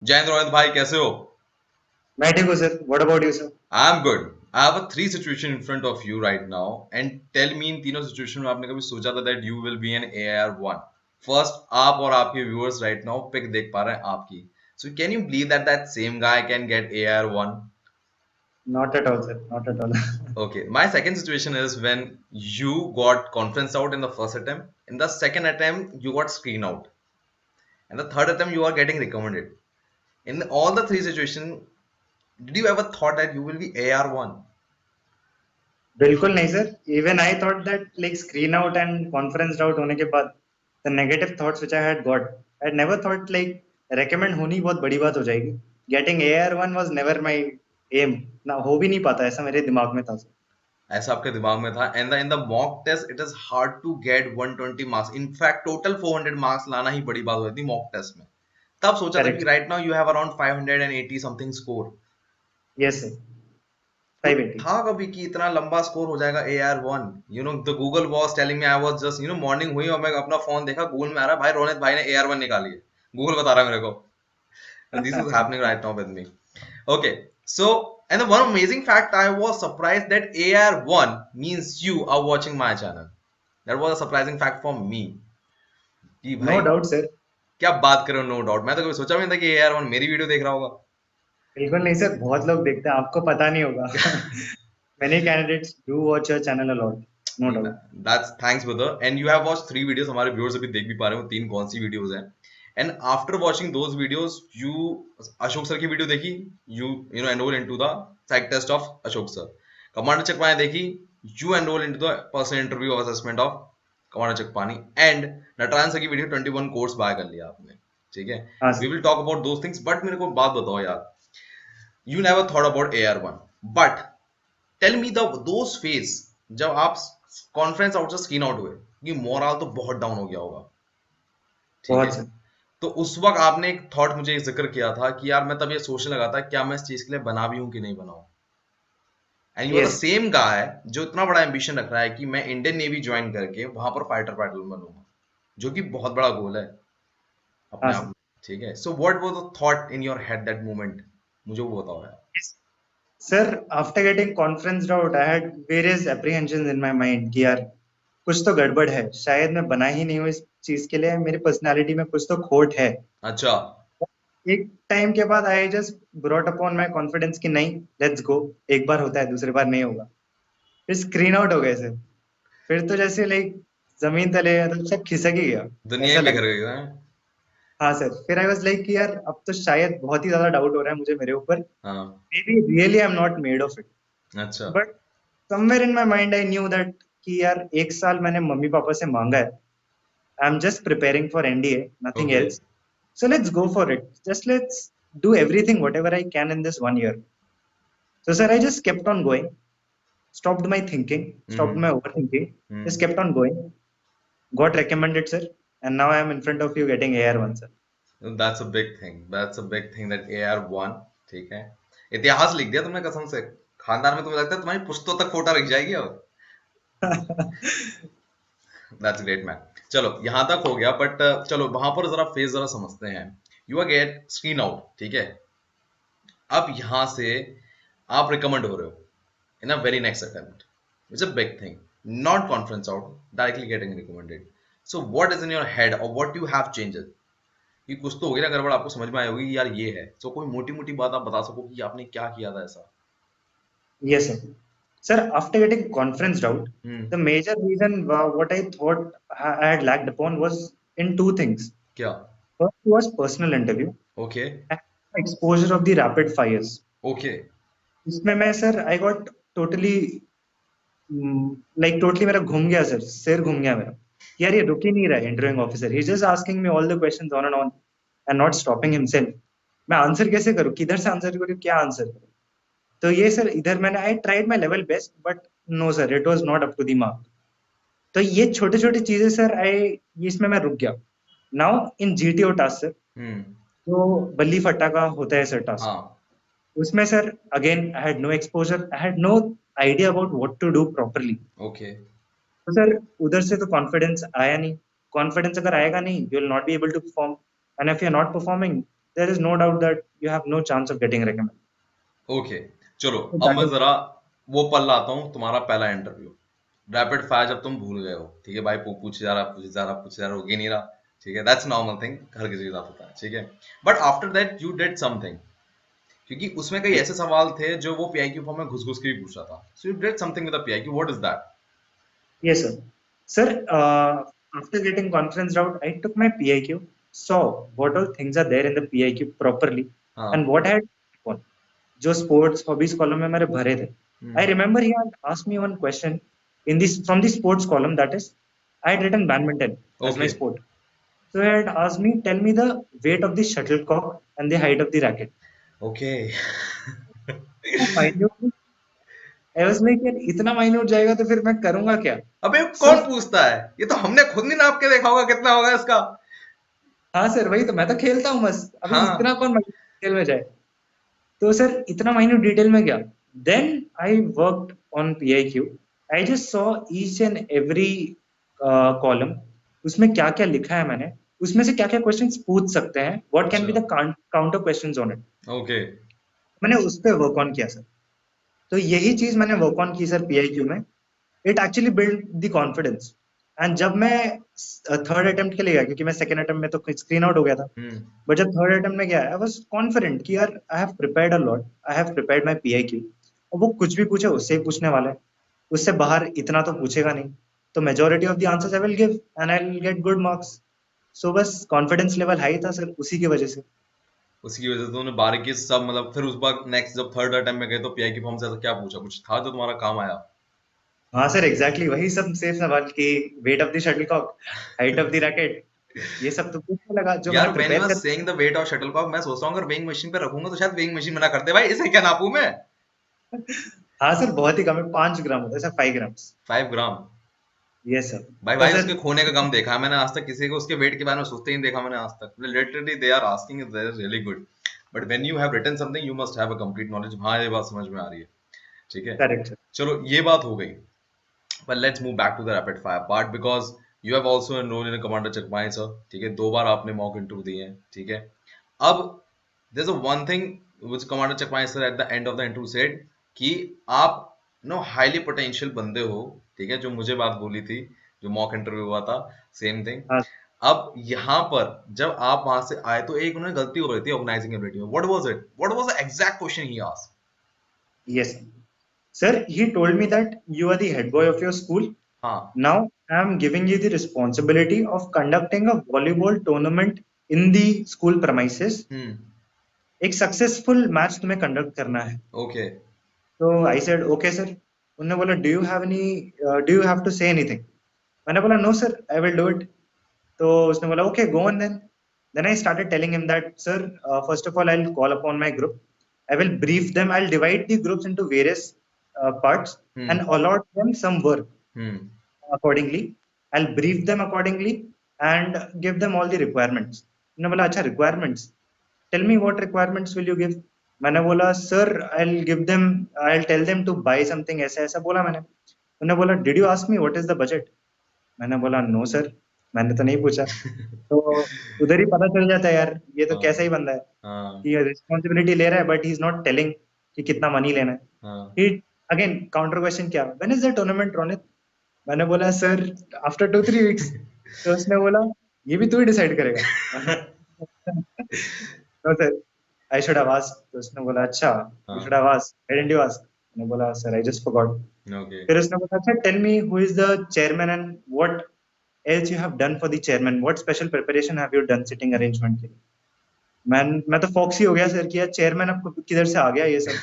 जयेंद्र रोहित भाई कैसे हो? मैं ठीक हूँ sir. What about you sir? I am good. I have a three situation in front of you right now and tell me in तीनों situation में आपने कभी सोचा था that you will be an AR one? First, आप और आपके viewers right now pick देख पा रहे हैं आपकी। So can you believe that that same guy can get AR one? Not at all sir, not at all. Okay, my second situation is when you got conference out in the first attempt, in the second attempt you got screen out, and the third attempt you are getting recommended. In all the three situations, did you ever thought that you will be AR1? बिल्कुल नहीं sir. Even I thought that like screen out and conference out होने के बाद the negative thoughts which I had got, I never thought like recommend होनी बहुत बड़ी बात हो जाएगी। Getting AR1 was never my aim. ना हो भी नहीं पाता, ऐसा मेरे दिमाग में था सर। ऐसा आपके दिमाग में था and in the mock test it is hard to get 120 marks, in fact total 400 marks लाना ही बड़ी बात होती थी मॉक टेस्ट में। तब सोचा था कि correct. Right now you have around 580 something score. Yes sir. तो 580। था कभी कि इतना लंबा स्कोर हो जाएगा AR1? You know the Google was telling me, I was just morning हुई और मैं अपना फोन देखा, गूगल में आ रहा है भाई रोनित भाई ने AR1 निकाली है। गूगल बता रहा है मेरे को। And this is happening right now with me. Okay, so and the one amazing fact, I was surprised that AR1 means you are watching my channel. That was a surprising fact for me कि no भाई doubt sir. क्या बात कर रहे हो, no doubt. मैं तो कभी सोचा भी नहीं था कि AR1 मेरी वीडियो देख रहा होगा। बिल्कुल नहीं सर, बहुत लोग देखते हैं, आपको पता नहीं होगा। Many candidates do watch your channel a lot. No नहीं, doubt. That's thanks brother. And you have watched 3 videos, हमारे व्यूअर्स अभी देख भी पा रहे हो तीन कौन सी वीडियोस हैं। And after watching those videos you Ashok sir की वीडियो देखी, you know enrol into the psych test of Ashok sir. Commander Chakpani देखी, you enrol into the personal interview of assessment of commander Chakpani. And Natarajan sir की video 21 course buy कर लिया आपने। ठीक है, हाँ we sir. Will talk about those things, but मेरे को बात बताओ यार, you never thought about AR1, but tell me the those phase जब आप कॉन्फ्रेंस आउट से स्क्रीन आउट हुए, कि मोरल तो बहुत डाउन हो गया होगा। ठीक है, बहुत सर। तो उस वक्त आपने एक थॉट मुझे जिक्र किया था कि यार मैं तब ये सोचने लगा था क्या मैं इस चीज के लिए बना भी हूं कि नहीं बनाऊं। And you are the yes. Same guy जो इतना बड़ा एम्बिशन रख रहा है कि मैं इंडियन नेवी ज्वाइन करके वहां पर फाइटर पायलट बनूंगा, जो कि बहुत बड़ा गोल है अपने हाँ आप सर। में। ठीक है, so what was the thought in your head that moment, मुझे वो बताओ यार। Sir, after getting conferenced out, I had various apprehensions in my mind कि यार कुछ तो गड़बड़ है, शायद मैं बना ही नहीं हूँ इस चीज के लिए, मेरी पर्सनालिटी में कुछ तो खोट है। अच्छा। एक टाइम के बाद I just brought upon my confidence कि नहीं, लेट्स गो। एक बार होता है, दूसरी बार नहीं होगा। फिर स्क्रीन आउट हो गए सर। फिर तो जैसे लाइक जमीन तले तो सब खिसक ही गया। दुनिया ऐसा ही बिखर लगा। गई है। हाँ सर, फिर आई वाज लाइक कि यार अब तो शायद बहुत ही ज्यादा डाउट हो रहा है मुझे मेरे ऊपर। हाँ। Maybe really I am not made of it. अच्छा। But somewhere in my mind I knew that कि यार एक साल मैंने मम्मी पापा से मांगा है। I'm just preparing for NDA, nothing okay. else. So let's go for it. Just let's do everything whatever I can in this one year. So sir, I just kept on going, stopped my thinking, stopped my overthinking, just hmm. kept on going, got recommended sir, and now I am in front of you getting AR1 sir. That's a big thing, that's a big thing that AR1। ठीक है, इतिहास लिख दिया तुमने कसम से। खानदान में तुम्हें लगता है तुम्हारी पुश्तों तक फोटा रख जाएगी अब। That's great man. चलो यहाँ तक हो गया, बट चलो वहां पर जरा फेज जरा समझते हैं। You are get screen out, ठीक है। अब यहाँ से आप रिकमेंड हो रहे हो in a very next attempt. It's a big thing. Not conference out, directly getting recommended. So what is in your head or what you have changed? कि कुछ तो हो गया ना गड़बड़, आपको समझ में आई होगी कि यार ये है। सो कोई मोटी मोटी बात आप बता सको कि आपने क्या किया था ऐसा। Yes sir. Sir, after getting conferenced out, hmm. the major reason what I thought I had lacked upon was in two things. क्या? First was personal interview okay. and exposure of the rapid fires. Okay. इसमें मैं sir I got totally like totally मेरा घूम गया sir, सिर घूम गया मेरा। यार ये रुक ही नहीं रहा है interviewing officer, he just asking me all the questions on and on and not stopping himself. मैं आंसर कैसे करूं, किधर से आंसर करूं, क्या आंसर करूं? तो ये सर इधर मैंने I tried my level best but no sir, it was not up to the mark. तो ये छोटे छोटे चीजें सर आई, इसमें मैं रुक गया। Now in GTO task sir, hmm. जो बल्ली फट्टा का होता है सर टास्क, हाँ। उसमें sir again I had no exposure, I had no idea about what to do properly. Okay. तो सर उधर से तो कॉन्फिडेंस आया नहीं। कॉन्फिडेंस अगर आएगा नहीं, you will not be able to perform, and if you are not performing, there is no doubt that you have no chance of getting recommended. Okay, चलो So अब that मैं is जरा वो पल लाता हूँ तुम्हारा पहला इंटरव्यू। रैपिड फायर जब तुम भूल गए हो, ठीक है भाई, पूछे जा रहा पूछे जा रहा पूछे जा रहा, हो ही नहीं रहा, ठीक है, दैट्स नॉर्मल थिंग, हर किसी के साथ होता है, ठीक है। But after that you did something, क्योंकि उसमें कई ऐसे सवाल थे जो वो पीआईक्यू फॉर्म में घुस घुस के भी पूछ रहा था। So you did something with the PIQ, what is that? yes, sir. Sir, after getting conference out, I took my PIQ, saw what all things are there in the PIQ properly, and हाँ। what I had on. जो sports hobbies column में मेरे भरे थे. I remember he had asked me one question in this from the sports column, that is, I had written badminton as my okay. sport. So he had asked me, tell me the weight of the shuttlecock and the height of the racket. Okay. So minute, I was like, यार इतना minute जाएगा तो फिर मैं करूंगा क्या? अबे So कौन पूछता है? ये तो हमने खुद नहीं नाप के देखा होगा कितना होगा इसका। हाँ सर, वही तो मैं तो खेलता हूँ बस, अभी इतना हाँ। कौन डिटेल में जाए। तो सर इतना माइन्यूट डिटेल में गया। Then I worked on PIQ. I just saw each and every column, उसमें क्या क्या लिखा है मैंने, उसमें से क्या क्या क्वेश्चंस पूछ सकते हैं, व्हाट कैन बी अच्छा। The counter questions on it. Okay. मैंने उस पर वर्क ऑन किया सर। तो यही चीज मैंने वर्क ऑन की सर पीआईक्यू में। It actually build the confidence. And जब मैं थर्ड अटेम्प्ट के लिए गया, क्योंकि मैं सेकंड अटेम्प्ट में तो स्क्रीन आउट हो गया था, बट जब थर्ड अटेम्प्ट में गया आई वाज कॉन्फिडेंट कि यार I have prepared a lot, I have prepared my PIQ, और वो कुछ भी पूछे उससे ही पूछने वाला है, उससे बाहर इतना तो पूछेगा नहीं, तो majority of the answers I will give and I will get good marks. So बस कॉन्फिडेंस लेवल हाई था सर उसी की वजह से। उसकी वजह से तुमने बारीकी से सब, मतलब फिर उस बार नेक्स्ट जब थर्ड अटेम्प्ट में गए तो पीआई की फॉर्म से ऐसा क्या पूछा, कुछ था जो तुम्हारा काम आया? हाँ सर एग्जैक्टली वही सब सेम सवाल की, weight of the shuttlecock, height of the racket, ये सब तो पूछने लगा जो यार मैंने व्हेन यू प्रिपेयर आर कर। Saying the weight of shuttlecock, मैं सोचता हूँ अगर वेइंग मशीन पे रखूंगा तो शायद वेइंग मशीन मना करते, भाई इसे क्या नापूं मैं? हाँ सर बहुत ही कम है, 5 ग्राम होता है sir, 5 grams. 5 gram? Yes sir. भाई तो भाई सर उसके खोने का गम देखा है मैंने आज तक, किसी को उसके वेट के बारे में सोचते ही नहीं देखा मैंने आज तक। Literally they are asking, is really good, but when you have written something you must have a complete knowledge. हाँ ये बात समझ में आ रही है, ठीक है। Correct sir. चलो ये बात हो गई, but let's move back to the rapid fire part because you have also enrolled in a commander checkpoint sir, ठीक है, 2 बार आपने मॉक इंटरव्यू दिए हैं, ठीक है। अब there's a one thing which commander checkpoint sir at the end of the interview said कि आप नो हाईली पोटेंशियल बंदे हो, ठीक है, जो मुझे बात बोली थी जो मॉक इंटरव्यू हुआ था, सेम थिंग। हाँ अब यहाँ पर जब आप वहां से आए तो एक उन्होंने गलती हो रही थी ऑर्गेनाइजिंग एबिलिटी में, what was it, what was the exact question he asked? Yes sir, he told me that you are the head boy of your school. हाँ। Now I am giving you the responsibility of conducting a volleyball tournament in the school premises. एक successful match तुम्हें conduct करना है। Okay. तो I said okay sir. उन्होंने बोला do you have to say anything? मैंने बोला no sir I will do it. तो उसने बोला okay go on then I started telling him that sir first of all I will call upon my group, I will brief them, I'll divide the groups into various parts and allot them some work accordingly. I'll brief them accordingly and give them all the requirements. मैंने बोला अच्छा requirements, tell me what requirements will you give? मैंने बोला sir I'll tell them to buy something, ऐसा ऐसा बोला मैंने। उन्होंने बोला did you ask me what is the budget? मैंने बोला नो सर मैंने तो नहीं पूछा। तो उधर ही पता चल जाता है यार ये तो कैसा ही बंदा है हाँ। कि रिस्पॉन्सिबिलिटी ले रहा है but he is not telling कि कितना मनी लेना है। हाँ। ही अगेन काउंटर क्वेश्चन किया, when is the tournament Ronit? मैंने बोला सर आफ्टर 2-3 वीक्स। तो उसने बोला ये भी तू ही डिसाइड करेगा? No sir I should have asked. तो उसने बोला अच्छा you should have asked, why didn't you ask? मैंने बोला sir I just forgot. Okay. फिर उसने बोला अच्छा tell me who is the chairman and what else you have done for the chairman, what special preparation have you done sitting arrangement के लिए? मैं तो फॉक्सी हो गया सर कि यार चेयरमैन आपको किधर से आ गया ये सब।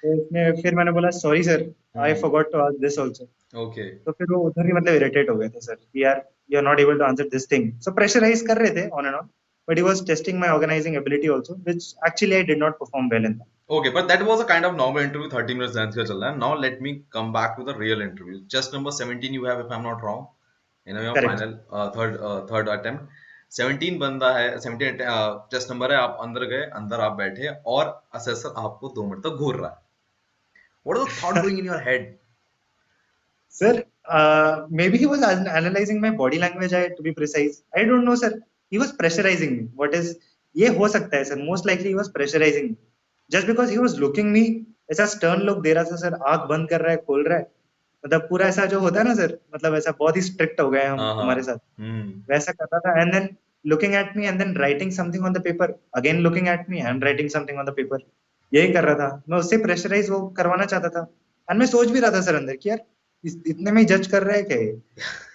तो उसने फिर मैंने बोला sorry sir I forgot to ask this also. Okay. तो फिर वो उधर ही मतलब इरिटेट हो गए थे सर कि यार you are not able to answer this thing. So pressurise कर रहे थे on and on, but he was testing my organising ability also which actually I did not perform well in that. Okay, but that was a kind of normal interview, 30 minutes length का चल रहा है। Now let me come back to the real interview. Just number 17 you have if I'm not wrong. You know your correct. final third attempt. 17 बंदा है, 17 test number है, आप अंदर गए, अंदर आप बैठे और असेसर आपको 2 मिनट तक घूर रहा है। What is the thought going in your head? Sir, maybe he was analyzing my body language, to be precise. I don't know, sir. He was pressurizing me. What is ये हो सकता है sir, most likely he was pressurising just because he was looking me, ऐसा stern look दे रहा था sir, आंख बंद कर रहा है खोल रहा है, मतलब पूरा ऐसा जो होता है ना सर, मतलब ऐसा बहुत ही स्ट्रिक्ट हो गए हम हाँ हाँ। हमारे साथ, हम्म। वैसा कर रहा था। And then looking at me and then writing something on the paper, again looking at me and writing something on the paper, यही कर रहा था। मैं उससे प्रेशराइज वो करवाना चाहता था, एंड मैं सोच भी रहा था सर अंदर कि यार इतने में ही जज कर रहा है क्या ये।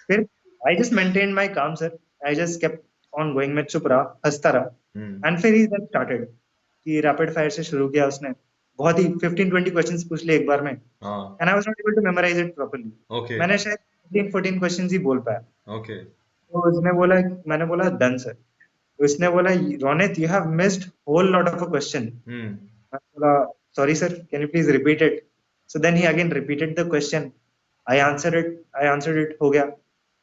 फिर आई जस्ट मेंटेन माय काम sir, I just kept on going, मैं चुप रहा, हंसता हम्म। रहा। एंड फिर ही देन स्टार्टेड कि रैपिड फायर से शुरू किया उसने, बहुत ही 15-20 क्वेश्चंस पूछ लिए एक बार में, हाँ। And I was not able to memorise it properly. Okay. मैंने शायद 14 क्वेश्चंस ही बोल पाया। ओके। तो उसने बोला, मैंने बोला डन सर। उसने बोला Ronit you have missed whole lot of a question. Hmm. मैं बोला sorry sir can you please repeat it. So then he again repeated the question, I answered it, हो गया।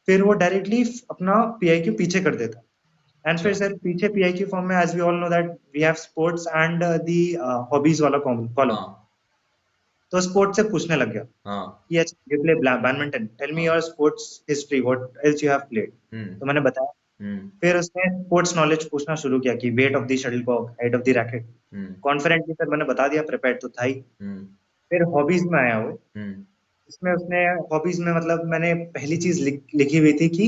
फिर वो डायरेक्टली अपना पीआईक्यू पीछे कर देता। एंड अच्छा। फिर सर पीछे पीआईक्यू फॉर्म में as we all know that we have sports and the hobbies वाला कॉलम। हाँ तो स्पोर्ट्स से पूछने लग गया हाँ कि अच्छा you play badminton, tell me हाँ। Your sports history, what else you have played. Hmm. तो मैंने बताया। हम्म। फिर उसने स्पोर्ट्स नॉलेज पूछना शुरू किया कि weight of the shuttlecock, height of the racket. Hmm. Confidently sir मैंने बता दिया, प्रिपेयर्ड तो था ही। हम्म। फिर हॉबीज में आया वो। हम्म। इसमें उसने हॉबीज में मतलब मैंने पहली चीज लिखी हुई थी कि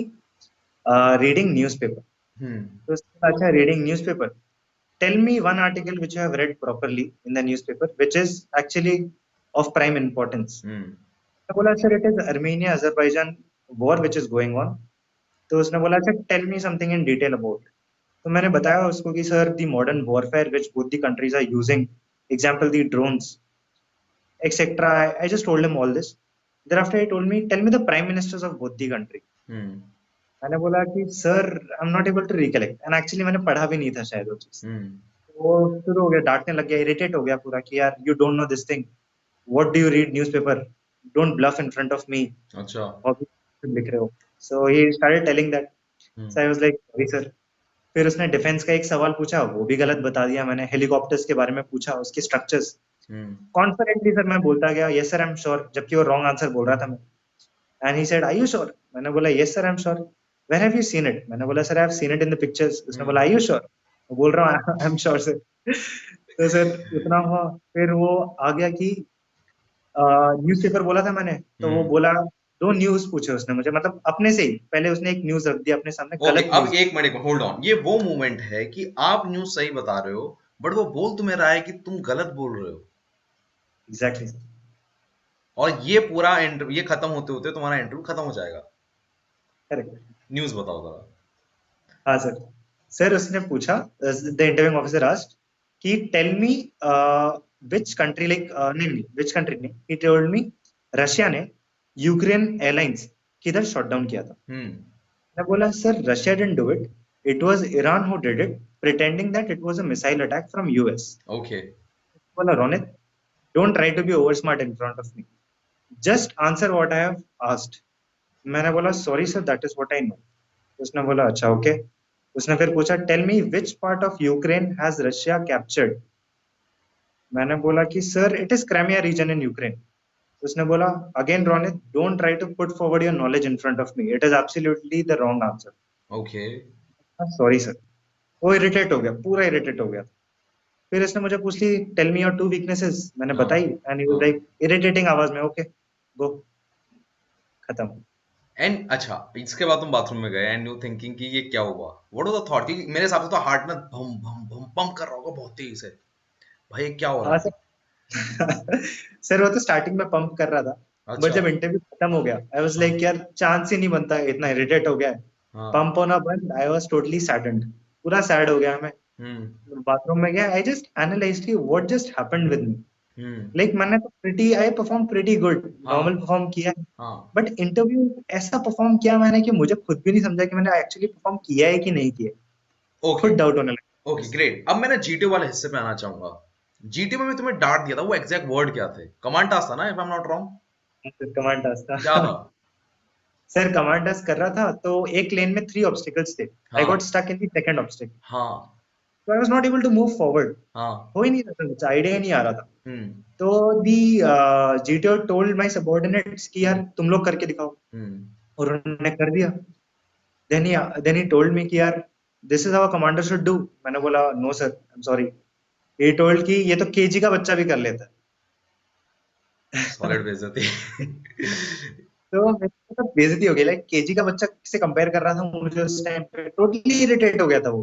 रीडिंग न्यूज़पेपर। हम्म। तो उसने कहा, अच्छा reading newspaper, tell me one article which you have read properly in the newspaper which is actually of prime importance. Hmm. मैं बोला sir it is Armenia Azerbaijan war which is going on. तो उसने बोला अच्छा tell me something in detail about. तो मैंने बताया उसको कि sir the modern warfare which both the countries are using, example the drones etc. I just told him all this. Thereafter, he told me, "Tell me the prime ministers of both the country." हम्म। मैंने बोला कि sir I am not able to recollect, and actually मैंने पढ़ा भी नहीं था शायद वो चीज। हम्म। वो शुरू हो गया डांटने लग गया, इरिटेट हो गया पूरा कि यार you don't know this thing, what do you read newspaper, don't bluff in front of me, अच्छा। हॉबी लिख रहे हो। So he started telling that. So hmm. I was like sorry sir. फिर उसने डिफेंस का एक सवाल पूछा, वो भी गलत बता दिया मैंने। हेलीकॉप्टर्स के बारे में पूछा, उसके स्ट्रक्चर्स, हम्म। कॉन्फिडेंटली सर मैं बोलता गया yes sir I am sure, जबकि वो रॉन्ग आंसर बोल रहा था मैं। And he said are you sure, मैंने बोला yes sir I am sure. Where have you seen it, मैंने बोला sir I have seen it in the pictures. उसने बोला हम्म। आर यू श्योर, मैं बोल रहा हूँ आई एम श्योर सर। तो सर उतना हुआ। फिर वो आ गया कि न्यूज़पेपर बोला था मैंने, तो वो हम्म। बोला दो न्यूज पूछे उसने मुझे, मतलब अपने से ही पहले उसने एक न्यूज रख दिया अपने सामने, ओके, गलत अब न्यूज। एक मिनट होल्ड ऑन। ये वो मोमेंट है कि आप न्यूज़ सही बता रहे हो, बट वो बोल तुम्हें रहा है कि तुम गलत बोल रहे हो। Exactly sir. और ये पूरा इंटरव्यू, ये खत्म होते-होते तुम्हारा इंटरव्यू खत्म हो जाएगा। करेक्ट। न्यूज़ बताओ ज़रा। हाँ सर। सर उसने पूछा, द इंटरव्यूइंग ऑफिसर आस्क्ड कि tell me which country, like नहीं नहीं विच कंट्री नहीं, ही टोल्ड मी रशिया ने यूक्रेन एयरलाइंस किधर शॉट डाउन किया था। हुँ। मैं बोला sir Russia didn't do it, it was Iran who did it, pretending that it was a missile attack from US. Okay. बोला Ronit don't try to be over smart in front of me, just answer what I have asked. मैंने बोला sorry sir that is what I know. उसने बोला अच्छा okay. उसने फिर पूछा tell me which part of Ukraine has Russia captured. मैंने बोला कि sir it is Crimea region in Ukraine. उसने बोला again Ronit don't try to put forward your knowledge in front of me, it is absolutely the wrong answer. Okay. Sorry sir. वो irritate हो गया, पूरा irritate हो गया। फिर इसने मुझे पूछ ली tell me your two weaknesses, मैंने हाँ, बताई, एंड ही वाज हाँ। लाइक इरिटेटिंग आवाज में ओके गो, खत्म। एंड अच्छा, इसके बाद तुम बाथरूम में गए एंड यू थिंकिंग कि ये क्या हुआ? What was the thought? कि मेरे हिसाब से तो हार्ट में भम भम भम पंप कर रहा होगा बहुत तेज़ से। भाई ये क्या हो रहा हाँ है? सर। सर वो तो स्टार्टिंग में पंप कर रहा था, बट अच्छा। जब इंटरव्यू खत्म हो गया आई वाज हाँ, लाइक यार चांस ही नहीं बनता, इतना इरिटेट हो गया है। हाँ। पंप होना बंद, आई वाज टोटली सैडेंड, पूरा सैड हो गया मैं। हुँ। बाथरूम में गया, आई जस्ट एनालाइज्ड कि what just happened with me. Hmm. Like मैंने तो pretty I perform pretty good, normal हाँ, परफॉर्म किया, हाँ। बट इंटरव्यू ऐसा परफॉर्म किया मैंने कि मुझे खुद भी नहीं समझा कि मैंने एक्चुअली परफॉर्म किया है कि नहीं किया। ओके, खुद डाउट होने लगा ओके बस। ग्रेट। अब मैं ना जीटीओ वाले हिस्से पे आना चाहूँगा। जीटीओ में भी तुम्हें डाँट दिया था, वो एग्ज़ैक्ट वर्ड क्या थे? कमांड टास्क था ना if I am not wrong? Command task क्या था। था? सर कमांड टास्क कर रहा था तो एक लेन में 3 ऑब्स्टिकल्स थे, आई हाँ, got stuck in the second obstacle, हाँ, so I was not able to move forward. हाँ। हो ही नहीं रहा था, आइडिया ही नहीं आ रहा था। हुँ। तो दी जीटीओ टोल्ड माय सबऑर्डिनेट्स कि हुँ। यार तुम लोग करके दिखाओ, हुँ। और उन्होंने कर दिया। देन ही टोल्ड मी कि यार this is how commander should do. मैंने बोला no sir, I am sorry. He told कि ये तो केजी का बच्चा भी कर लेता है। सॉलिड बेइज्जती। तो मेरे को तो बेइज्जती हो गई, लाइक केजी का बच्चा से कंपेयर कर रहा था मुझे उस टाइम पे, टोटली इरिटेट हो गया था वो।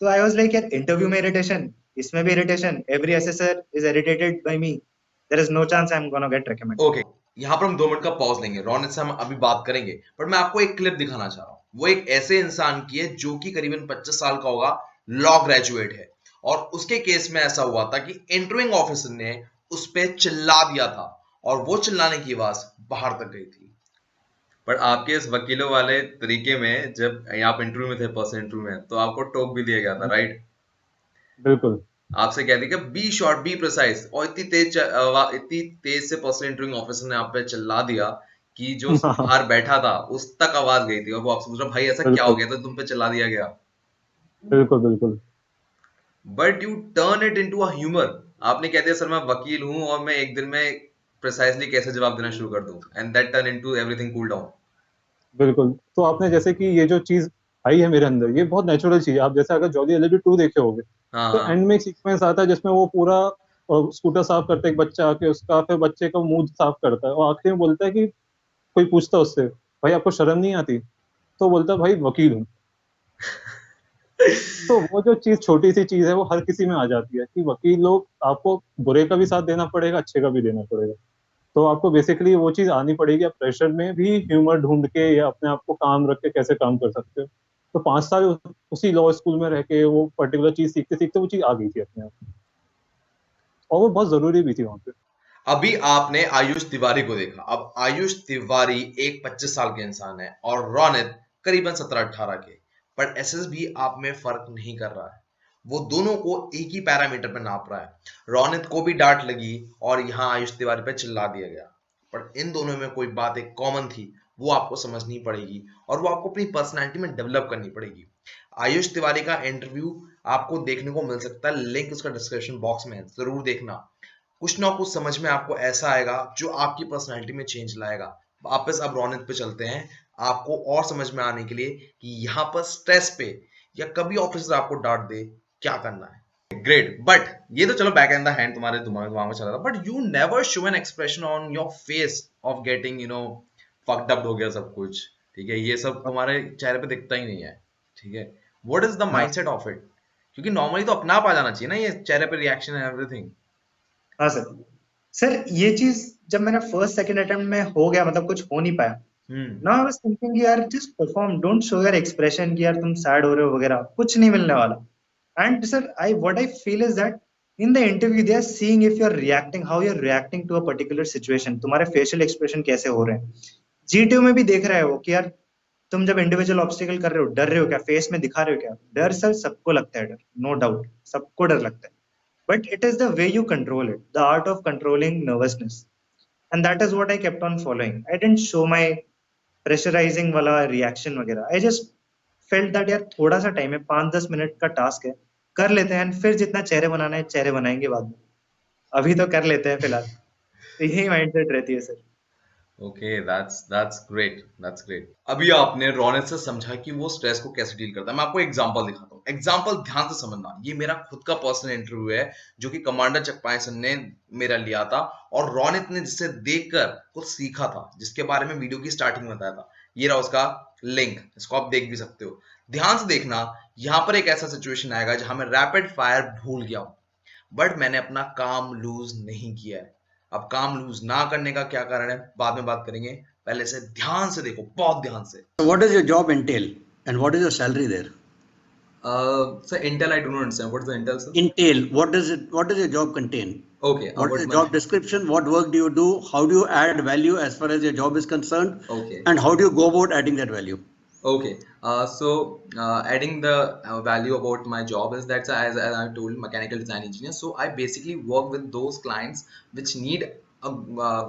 तो आई वाज लाइक यार, इंटरव्यू में इरिटेशन, इसमें भी irritation, every assessor is irritated by me, there is no chance I am gonna get recommended. Okay, यहाँ पर हम 2 मिनट का पॉज लेंगे, रॉनेट से हम अभी बात करेंगे, पर मैं आपको एक क्लिप दिखाना चाह रहा हूँ। वो एक ऐसे इंसान की है जो कि करीबन 25 साल का होगा, लॉ ग्रेजुएट है, और उसके केस में ऐसा हुआ था कि इंटरव्यूइंग ऑफिसर ने उस पर चिल्ला दिया था, और वो चिल्लाने की आवाज बाहर तक गई थी। पर आपके इस वकीलों वाले तरीके में, जब आप इंटरव्यू में थे, पर्सनल इंटरव्यू में, तो आपको टोक भी दिया गया था, राइट? बिल्कुल। आपसे कह दी कि बी शॉर्ट, बी प्रिसाइज, और इतनी तेज से पर्सनल इंटरव्यू ऑफिसर ने आप पे चिल्ला दिया कि जो हाँ, बाहर बैठा था उस तक आवाज गई थी, और वो आपसे पूछ रहा, भाई ऐसा क्या हो बिल्कुल, गया था तुम पे चिल्ला दिया गया? बिल्कुल, बिल्कुल। But U turn it into a humour. आपने कह दिया सर मैं वकील हूं और मैं एक दिन में प्रिसाइजली कैसे जवाब देना शुरू कर दूं, and that turn into everything cool down. बिल्कुल, तो आपने जैसे कि ये जो चीज़ आई है मेरे अंदर, ये बहुत नेचुरल चीज़ है। आप जैसे अगर जॉली एलईडी 2 देखे होंगे, हाँ तो हाँ। एंड में एक सीक्वेंस आता है जिसमें वो पूरा स्कूटर साफ करता है एक बच्चा आके उसका, फिर बच्चे का मुँह साफ करता है और आखिरी में बोलता है कि कोई पूछता है उससे, "भाई आपको शर्म नहीं आती?" तो बोलता है, "भाई वकील हूँ।" तो वो जो चीज़ छोटी-सी चीज़ है वो हर किसी में आ जाती है कि वकील लोग आपको बुरे का भी साथ देना पड़ेगा, अच्छे का भी देना पड़ेगा। तो आपको बेसिकली वो चीज़ आनी पड़ेगी, आप प्रेशर में भी ह्यूमर ढूँढ के या अपने आप को काम रख के कैसे काम कर सकते हो। तो 5 साल उसी लॉ स्कूल में रह के वो पर्टिकुलर चीज़ सीखते-सीखते वो चीज़ आ गई थी अपने आप, और वो बहुत ज़रूरी भी थी वहाँ पे। अभी आपने आयुष तिवारी को देखा। अब आयुष तिवारी एक 25 साल के इंसान है और रोनित करीबन 17-18 के, पर एसएसबी आप में फर्क नहीं कर रहा है। वो दोनों को एक ही पैरामीटर पे नाप रहा है। रोनित को भी डांट लगी और यहाँ आयुष तिवारी पे चिल्ला दिया गया, पर इन दोनों में कोई बात एक कॉमन थी, वो आपको समझनी पड़ेगी और वो आपको अपनी पर्सनैलिटी में डेवलप करनी पड़ेगी। आयुष तिवारी का इंटरव्यू आपको देखने को मिल सकता है, लिंक उसका डिस्क्रिप्शन बॉक्स में है, जरूर देखना। कुछ ना कुछ समझ में आपको ऐसा आएगा जो आपकी पर्सनैलिटी में चेंज लाएगा। वापस अब रौनित पे चलते हैं, आपको और समझ में आने के लिए कि यहाँ पर स्ट्रेस पे या कभी ऑफिसर आपको डांट दे, क्या करना है। ग्रेट, बट ये तो चलो बैक एंड द हैंड तुम्हारे दिमाग दिमाग में चला था, but you never show an expression on your face of getting fucked up हो गया सब कुछ। ठीक है, ये सब तुम्हारे चेहरे पे दिखता ही नहीं है। ठीक है, व्हाट इज द हाँ माइंडसेट ऑफ इट? क्योंकि नॉर्मली तो अपने आप आ जाना चाहिए ना, ये चेहरे पे रिएक्शन है, एवरीथिंग। हाँ सर। सर ये चीज जब मैंने फर्स्ट सेकंड अटेम्प्ट में हो गया, मतलब कुछ हो नहीं पाया, हम्म। नाउ आई वाज थिंकिंग यार just perform, don't show your expression कि यार तुम सैड हो रहे हो वगैरह, कुछ नहीं मिलने वाला। And sir I what I feel is that in the interview they are seeing if you are reacting, how you are reacting to a particular situation, तुम्हारे फेशियल एक्सप्रेशन कैसे हो रहे हैं। जीटीयू में भी देख रहे हो कि यार तुम जब इंडिविजुअल ऑब्स्टिकल कर रहे हो, डर रहे हो क्या, फेस में दिखा रहे हो क्या। डर सर सबको लगता है, डर नो डाउट सबको डर लगता है, but it is the way you control it, the art of controlling nervousness, and that is what I kept on following. I didn't show my pressurizing वाला reaction वगैरह, I just felt that यार थोड़ा सा time है, 5-10 minute का task है, कर लेते हैं, फिर जितना चेहरे बनाना है चेहरे बनाएंगे बाद में, अभी तो कर लेते हैं फिलहाल। तो यही माइंडसेट रहती है सर। Okay, that's great. अभी आपने रौनक से समझा कि वो स्ट्रेस को कैसे डील करता है। मैं आपको एग्जांपल दिखाता हूँ, एग्जांपल ध्यान से समझना। ये मेरा खुद का पर्सनल इंटरव्यू है जो कि कमांडर चकपाई सर ने मेरा लिया था, और रौनक ने जिससे देखकर कुछ सीखा था, जिसके बारे में वीडियो की स्टार्टिंग में बताया था। ये रहा उसका लिंक, इसको आप देख भी सकते हो। ध्यान से देखना, यहाँ पर एक ऐसा सिचुएशन आएगा जहां मैं रैपिड फायर भूल गया हूँ, बट मैंने अपना काम लूज नहीं किया है। अब काम लूज ना करने का क्या कारण है, बाद में बात करेंगे। पहले से ध्यान से देखो, बहुत ध्यान से। What does your job entail and what is your salary there? Sir Intel, I don't understand what is the Intel sir? Entail, what does it, what does your job contain? Okay, What is what the my job description? What work do you do? How do you add value as far as your job is concerned? okay. And how do you go about adding that value? Okay, adding the value about my job is that, as I told, mechanical design engineer. So I basically work with those clients which need a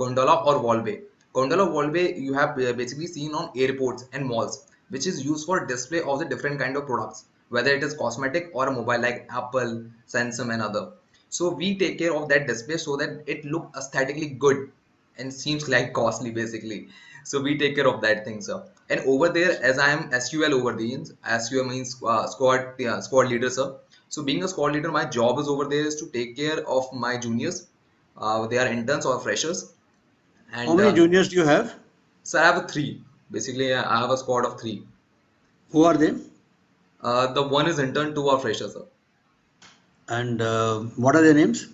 gondola or wallway. Gondola wallway you have basically seen on airports and malls, which is used for display of the different kind of products, whether it is cosmetic or a mobile like Apple, Samsung and other. So we take care of that display so that it look aesthetically good and seems like costly basically. So we take care of that thing, sir. And over there, as I am SQL over there, SQL means squad leader, sir. So being a squad leader, my job is over there is to take care of my juniors. They are interns or freshers, How and many juniors do you have? so I have a three. Basically, I have a squad of three. Who are they? The one is intern, two are freshers, sir. And what are their names?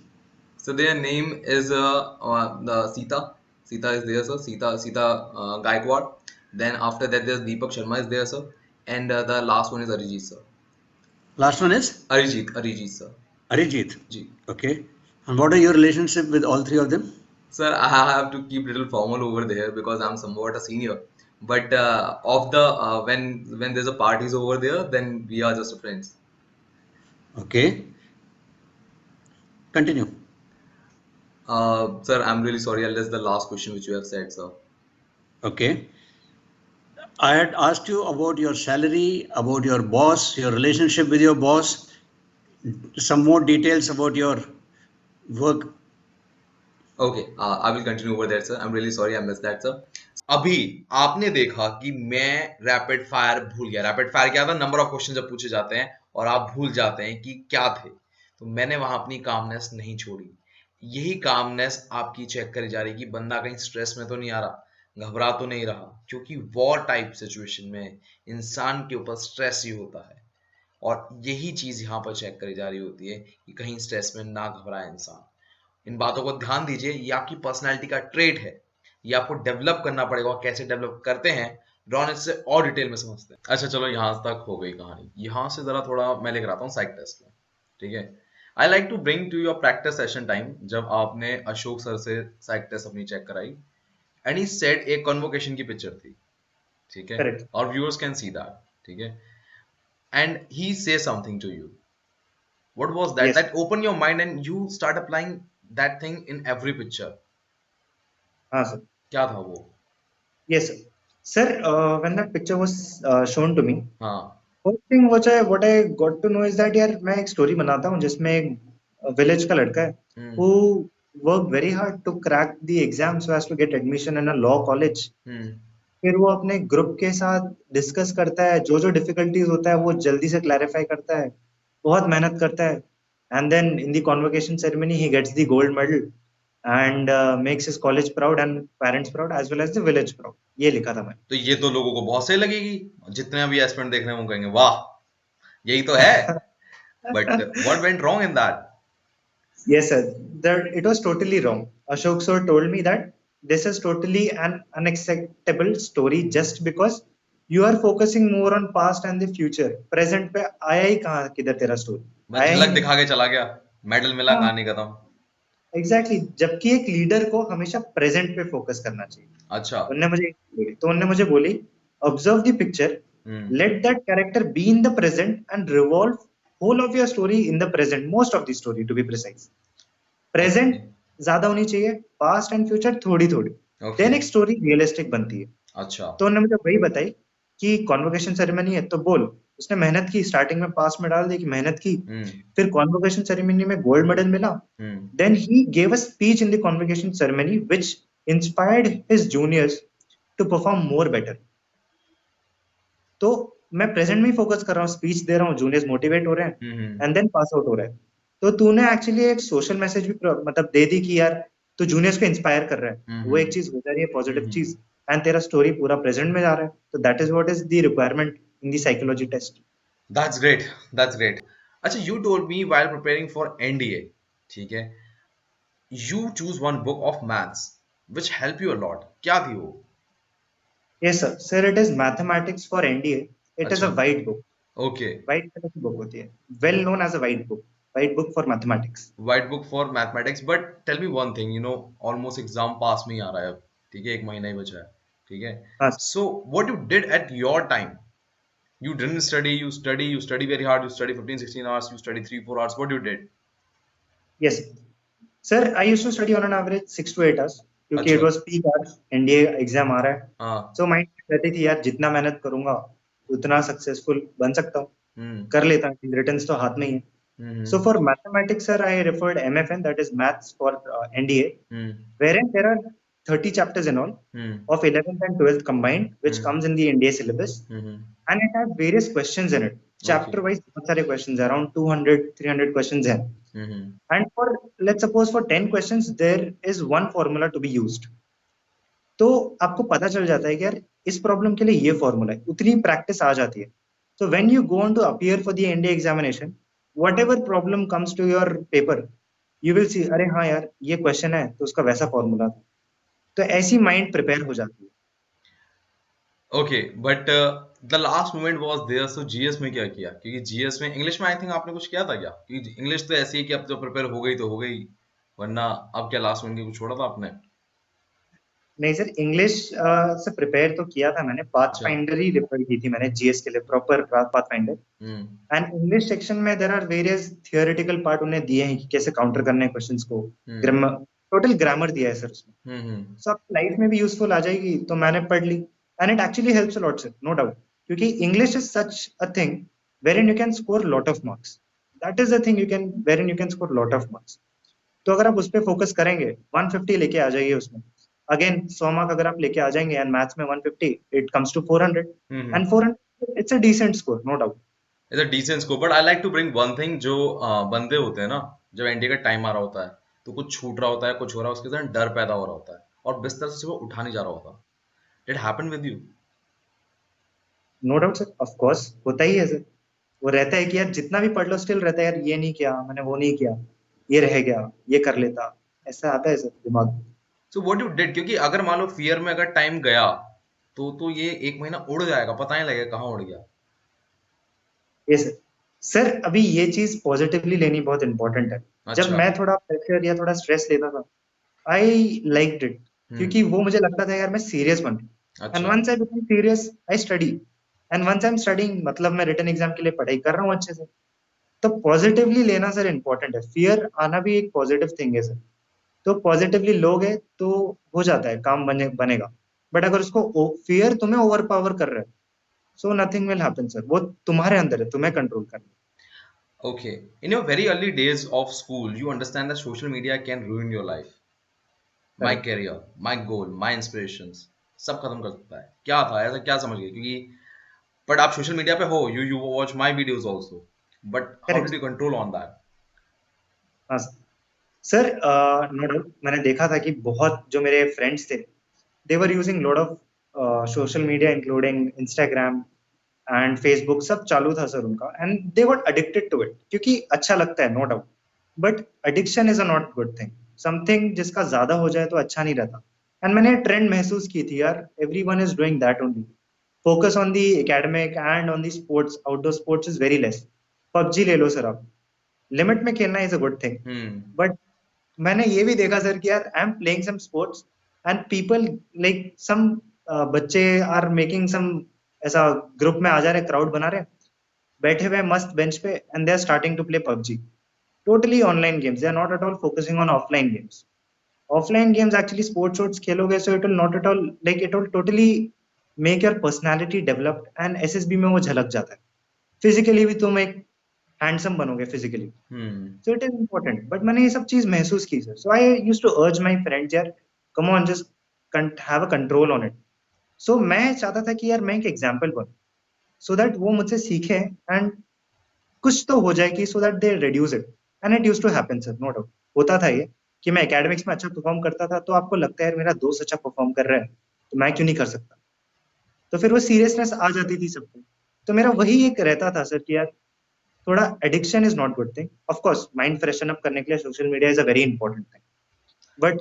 So their name is the Sita. Sita is there, sir. Sita Gaikwad. Then after that, there's Deepak Sharma is there, sir. And the last one is Arijit, sir. Last one is Arijit, sir. Arijit. Ji. Okay. And what are your relationship with all three of them? Sir, I have to keep little formal over there because I'm somewhat a senior. But of the when there's a parties over there, then we are just friends. Okay. Continue. Sir, I'm really sorry. I'll just the last question which you have said, sir. Okay. I had asked you about your salary, about your boss, your relationship with your boss, some more details about your work. Okay I will continue over that sir I am really sorry I miss that sir अभी आपने देखा कि मैं rapid fire भूल गया rapid fire क्या था number of question जब पूछे जाते हैं और आप भूल जाते हैं कि क्या थे तो मैंने वहां अपनी कामनेस नहीं छोड़ी यही कामनेस आपकी चेक करी जा रही कि बंदा कहीं स्ट्रेस में तो नहीं आ रहा घबरा तो नहीं रहा क्योंकि वॉर टाइप सिचुएशन में इंसान के ऊपर स्ट्रेस ही होता है और यही चीज यहाँ पर चेक करी जा रही होती है कि कहीं स्ट्रेस में ना घबराए इंसान इन बातों को ध्यान दीजिए ये आपकी पर्सनैलिटी का ट्रेट है ये आपको डेवलप करना पड़ेगा और कैसे डेवलप करते हैं रॉन इससे और डिटेल में समझते हैं अच्छा चलो यहाँ तक हो गई कहानी यहाँ से जरा थोड़ा मैं लेकर आता हूँ साइक टेस्ट में ठीक है I like to bring to your practice session time जब आपने अशोक सर से साइक टेस्ट अपनी चेक कराई एंड ही सेड एक कन्वोकेशन की पिक्चर थी ठीक है Correct. और व्यूअर्स कैन सी दैट ठीक है and he say something to you what was that Yes. that open your mind and you start applying that thing in every picture हाँ sir. क्या था वो Yes, sir. Sir, when that picture was shown to me, हाँ first thing what I got to know is that यार मैं एक story बनाता हूँ जिसमें एक village का लड़का है हम्म who worked very hard to crack the exam so as to get admission in a law college. हम्म फिर वो अपने ग्रुप के साथ डिस्कस करता है जो जो डिफिकल्टीज होता है वो जल्दी से क्लैरिफाई करता है बहुत मेहनत करता है and then in the convocation ceremony he gets the gold medal and makes his college proud and parents proud as well as the village proud ये लिखा था तो ये तो लोगों को बहुत सही लगेगी जितने अभी एस्पिरेंट देख रहे हैं वो कहेंगे वाह यही तो है but what went wrong in that Yes, sir. That it was totally wrong. Ashok sir told me that this is totally an unacceptable story just because you are focusing more on past and the future. Present पे आया ही कहाँ किधर तेरा story? बस आया ही झलक नहीं. दिखा के चला गया मेडल मिला हाँ. कहानी खत्म एग्जैक्टली जबकि एक लीडर को हमेशा प्रेजेंट पे फोकस करना चाहिए अच्छा उनने मुझे बोली observe the picture let that character be in the present and revolve whole of your story in the present most of the story to be precise present ज्यादा होनी चाहिए पास्ट एंड फ्यूचर थोड़ी थोड़ी देन एक story realistic बनती है अच्छा तो उन्होंने मुझे वही बताई कि कॉन्वोकेशन सेरेमनी है तो बोल उसने मेहनत की स्टार्टिंग में पास में डाल दी कि मेहनत की फिर कॉन्वोकेशन सेरेमनी में गोल्ड मेडल मिला then he gave a speech in the convocation ceremony which inspired his juniors to perform more better तो मैं प्रेजेंट में ही फोकस कर रहा हूँ स्पीच दे रहा हूँ जूनियर्स मोटिवेट हो रहे हैं एंड देन पास आउट हो रहा है तो तूने एक्चुअली एक सोशल मैसेज भी मतलब दे दी कि यार तू जूनियर्स को इंस्पायर कर रहा है वो एक चीज हो जा रही है पॉजिटिव चीज एंड तेरा स्टोरी पूरा प्रेजेंट में जा रहा है तो that is what is the requirement in the psychology test that's great अच्छा you told me while preparing for NDA ठीक है you choose one book of maths which help you a lot क्या थी वो yes sir it is mathematics for NDA it is a white book okay white colour की बुक होती है well known as a white book for mathematics white book for mathematics but tell me one thing you know almost exam pass में ही आ रहा है अब ठीक है एक महीना ही बचा है ठीक है so what you did at your time you didn't study you study very hard you study 15-16 hours you study 3-4 hours what you did yes sir I used to study on an average 6 to 8 hours क्योंकि it was peak hours NDA exam आ रहा है हाँ so mind रहती थी यार जितना मेहनत करूंगा उतना सक्सेसफुल बन सकता हूँ कर लेता हूँ रिटर्न्स तो हाथ में ही है so for mathematics sir I referred MFN that is maths for NDA wherein there are 30 chapters and all Hmm. of 11th and 12th combined, which Hmm. comes in the NDA syllabus, Hmm. and it has various questions in it. Chapter Okay. wise, बहुत सारे questions, around 200, 300 questions हैं. Hmm. And for, let's suppose for 10 questions, there is one formula to be used. तो आपको पता चल जाता है कि यार इस प्रॉब्लम के लिए ये फॉर्मूला है, उतनी प्रैक्टिस आ जाती है. So when you go on to appear for the NDA examination, whatever problem comes to your paper, you will see, अरे हाँ यार ये क्वेश्चन है तो उसका वैसा फॉर्मूला था. तो ऐसी माइंड प्रिपेयर हो जाती है. Okay, but the last moment was there, so GS में क्या किया? क्योंकि GS में इंग्लिश में आई थिंक आपने कुछ किया था क्या? क्योंकि इंग्लिश तो ऐसी है कि अब तो प्रिपेयर हो गई तो हो गई, वरना अब क्या लास्ट मिनट के कुछ छोड़ा था आपने? नहीं सर, इंग्लिश से प्रिपेयर तो किया था मैंने. पाथ अच्छा. फाइंडर ही रेफर की थी मैंने जीएस के लिए, proper path finder. Hmm. And English section में there are various theoretical part उन्हें दिए हैं कि कैसे काउंटर करने हैं क्वेश्चंस को. ग्रामर, टोटल ग्रामर दिया है सर उसमें. सो आप लाइफ में भी यूजफुल आ जाएगी, तो मैंने पढ़ ली. And it actually helps a lot sir, no doubt. क्योंकि English is such a thing wherein you can score lot of marks. That is the thing you can, wherein you can score lot of marks. तो अगर आप उस पर focus करेंगे, 150 लेके आ जाइए उसमें. अगेन 100 मार्क अगर आप लेके आ जाएंगे एंड मैथ्स में 150, it comes to 400. And 400 it's a decent score, no doubt. It's a decent score, but I like to bring one thing. जो बंदे होते हैं ना, जब एनडीए का टाइम आ रहा होता है तो कुछ छूट रहा होता है, कुछ हो रहा है, उसके साथ डर पैदा हो रहा होता है और बिस्तर से वो उठा नहीं जा रहा होता. It happen with you? No doubt sir, of course होता ही है सर. वो रहता है कि यार जितना भी पढ़ लो स्टिल रहता है, यार ये नहीं किया मैंने, वो नहीं किया, ये रह गया, ये कर लेता. ऐसा आता है सर दिमाग में. सो व्हाट यू डिड? क्योंकि अगर मान लो फियर में अगर टाइम गया तो ये 1 महीना उड़ जाएगा, पता नहीं लगेगा कहाँ उड़ गया. ये सर, सर अभी ये चीज पॉजिटिवली लेनी बहुत इंपॉर्टेंट है. जब अच्छा. मैं थोड़ा प्रेशर या थोड़ा स्ट्रेस लेता था, आई लाइक्ड इट. क्योंकि वो मुझे लगता था यार मैं सीरियस बन रहा हूँ. एंड अच्छा. Once I become serious, I study. And once I am studying, मतलब मैं रिटन एग्जाम के लिए पढ़ाई कर रहा हूँ अच्छे से. तो पॉजिटिवली लेना सर इंपॉर्टेंट है. फियर आना भी एक पॉजिटिव थिंग है सर. तो पॉजिटिवली लोगे तो हो जाता है, काम बनेगा. बट अगर उसको फियर तुम्हें ओवर पावर कर रहा है, so nothing will happen sir. वो तुम्हारे अंदर है, तुम्हें कंट्रोल करना है. Okay. In your very early days of school, you understand that social media can ruin your life, my Correct. career, my goal, my inspirations. सब खत्म कर सकता है. क्या था ऐसा, क्या समझ गए? क्योंकि बट आप सोशल मीडिया पे हो, you watch my videos also, but how correct. did you control on that? हाँ सर, नो डाउट मैंने देखा था कि बहुत जो मेरे फ्रेंड्स थे, they were using lot of social media including Instagram and Facebook. सब चालू था सर उनका, and they were addicted to it. क्योंकि अच्छा लगता है, no doubt. But addiction is a not good thing. Something जिसका ज्यादा हो जाए तो अच्छा नहीं रहता. एंड मैंने ट्रेंड महसूस की थी यार, everyone is doing that only. Focus on the academic and on the sports, outdoor sports is very less. PUBG ले लो सर आप, लिमिट में खेलना is a good thing. But मैंने ये भी देखा सर कि यार I am playing some sports and people like some बच्चे आर मेकिंग सम, ऐसा ग्रुप में आ जा रहे, क्राउड बना रहे, बैठे हुए मस्त बेंच पे, and they are starting to play PUBG. Totally online games, they are not at all focusing on offline games. Offline games actually sports खेलोगे so it will not at all, like it will totally make your personality developed. And SSB में वो झलक जाता है. Physically भी तुम एक handsome बनोगे physically. So it is important. But मैंने ये सब चीज महसूस की sir. So I used to urge my friends यार, come on, just have a control on it. So मैं चाहता था कि यार मैं एक एग्जाम्पल बनूं, so that वो मुझसे सीखे एंड कुछ तो हो जाए कि so that they reduce it. And it used to happen sir, no doubt. होता था ये कि मैं एकेडमिक्स में अच्छा परफॉर्म करता था, तो आपको लगता है यार मेरा दोस्त अच्छा परफॉर्म कर रहा है तो मैं क्यों नहीं कर सकता. तो फिर वो सीरियसनेस आ जाती थी सबको. तो मेरा वही एक रहता था सर कि यार थोड़ा addiction is not good thing. Of course mind freshen up करने के लिए social media is a very important thing, but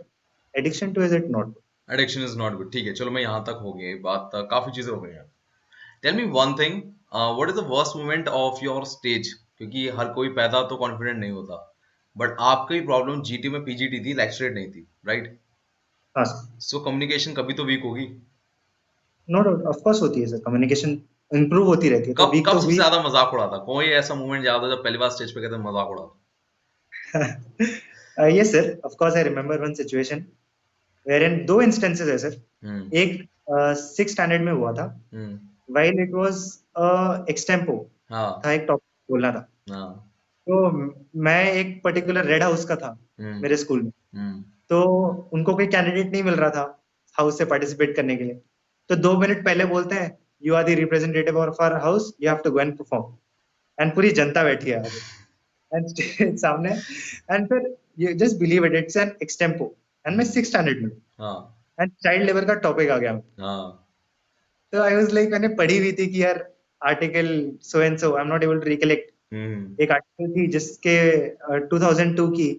addiction two is it not good. Addiction is not good. ठीक है, चलो मैं यहाँ तक हो गई बात, काफी चीजें हो गई हैं. Tell me one thing, what is the worst moment of your stage? क्योंकि हर कोई पैदा तो कॉन्फिडेंट नहीं होता, बट आपकी प्रॉब्लम जीटी में पीजीटी थी, लेक्चरेट नहीं थी, राइट? हाँ, सो कम्युनिकेशन कभी तो वीक होगी. नो डाउट ऑफ कोर्स होती है सर. कम्युनिकेशन इंप्रूव होती रहती है, तो कब वीक कब तो सबसे हुई. ज्यादा मजाक उड़ा था? कोई ऐसा मोमेंट याद हो जब पहली बार स्टेज पे कहते मजाक उड़ा? Yes sir, of course I remember one situation wherein दो इंस्टेंसेस है सर. एक 6th स्टैंडर्ड में हुआ था, व्हाइल इट वाज एक्सटेम्पो हाँ. था, एक टॉपिक बोलना था. हाँ. तो मैं एक पर्टिकुलर रेड हाउस का था मेरे स्कूल में. तो उनको कोई कैंडिडेट नहीं मिल रहा था हाउस से पार्टिसिपेट करने के लिए, तो 2 मिनट पहले बोलते हैं you are the representative of our house, you have to go and perform, and पूरी जनता बैठी है आगे एंड सामने, एंड फिर you just believe it, it's an extempo, and मैं 6th स्टैंडर्ड में, हाँ एंड चाइल्ड लेबर का टॉपिक आ गया। हाँ तो आई वाज लाइक, मैंने पढ़ी हुई थी कि यार article so and so, I am not able to recollect, एक आर्टिकल थी जिसके 2002 की,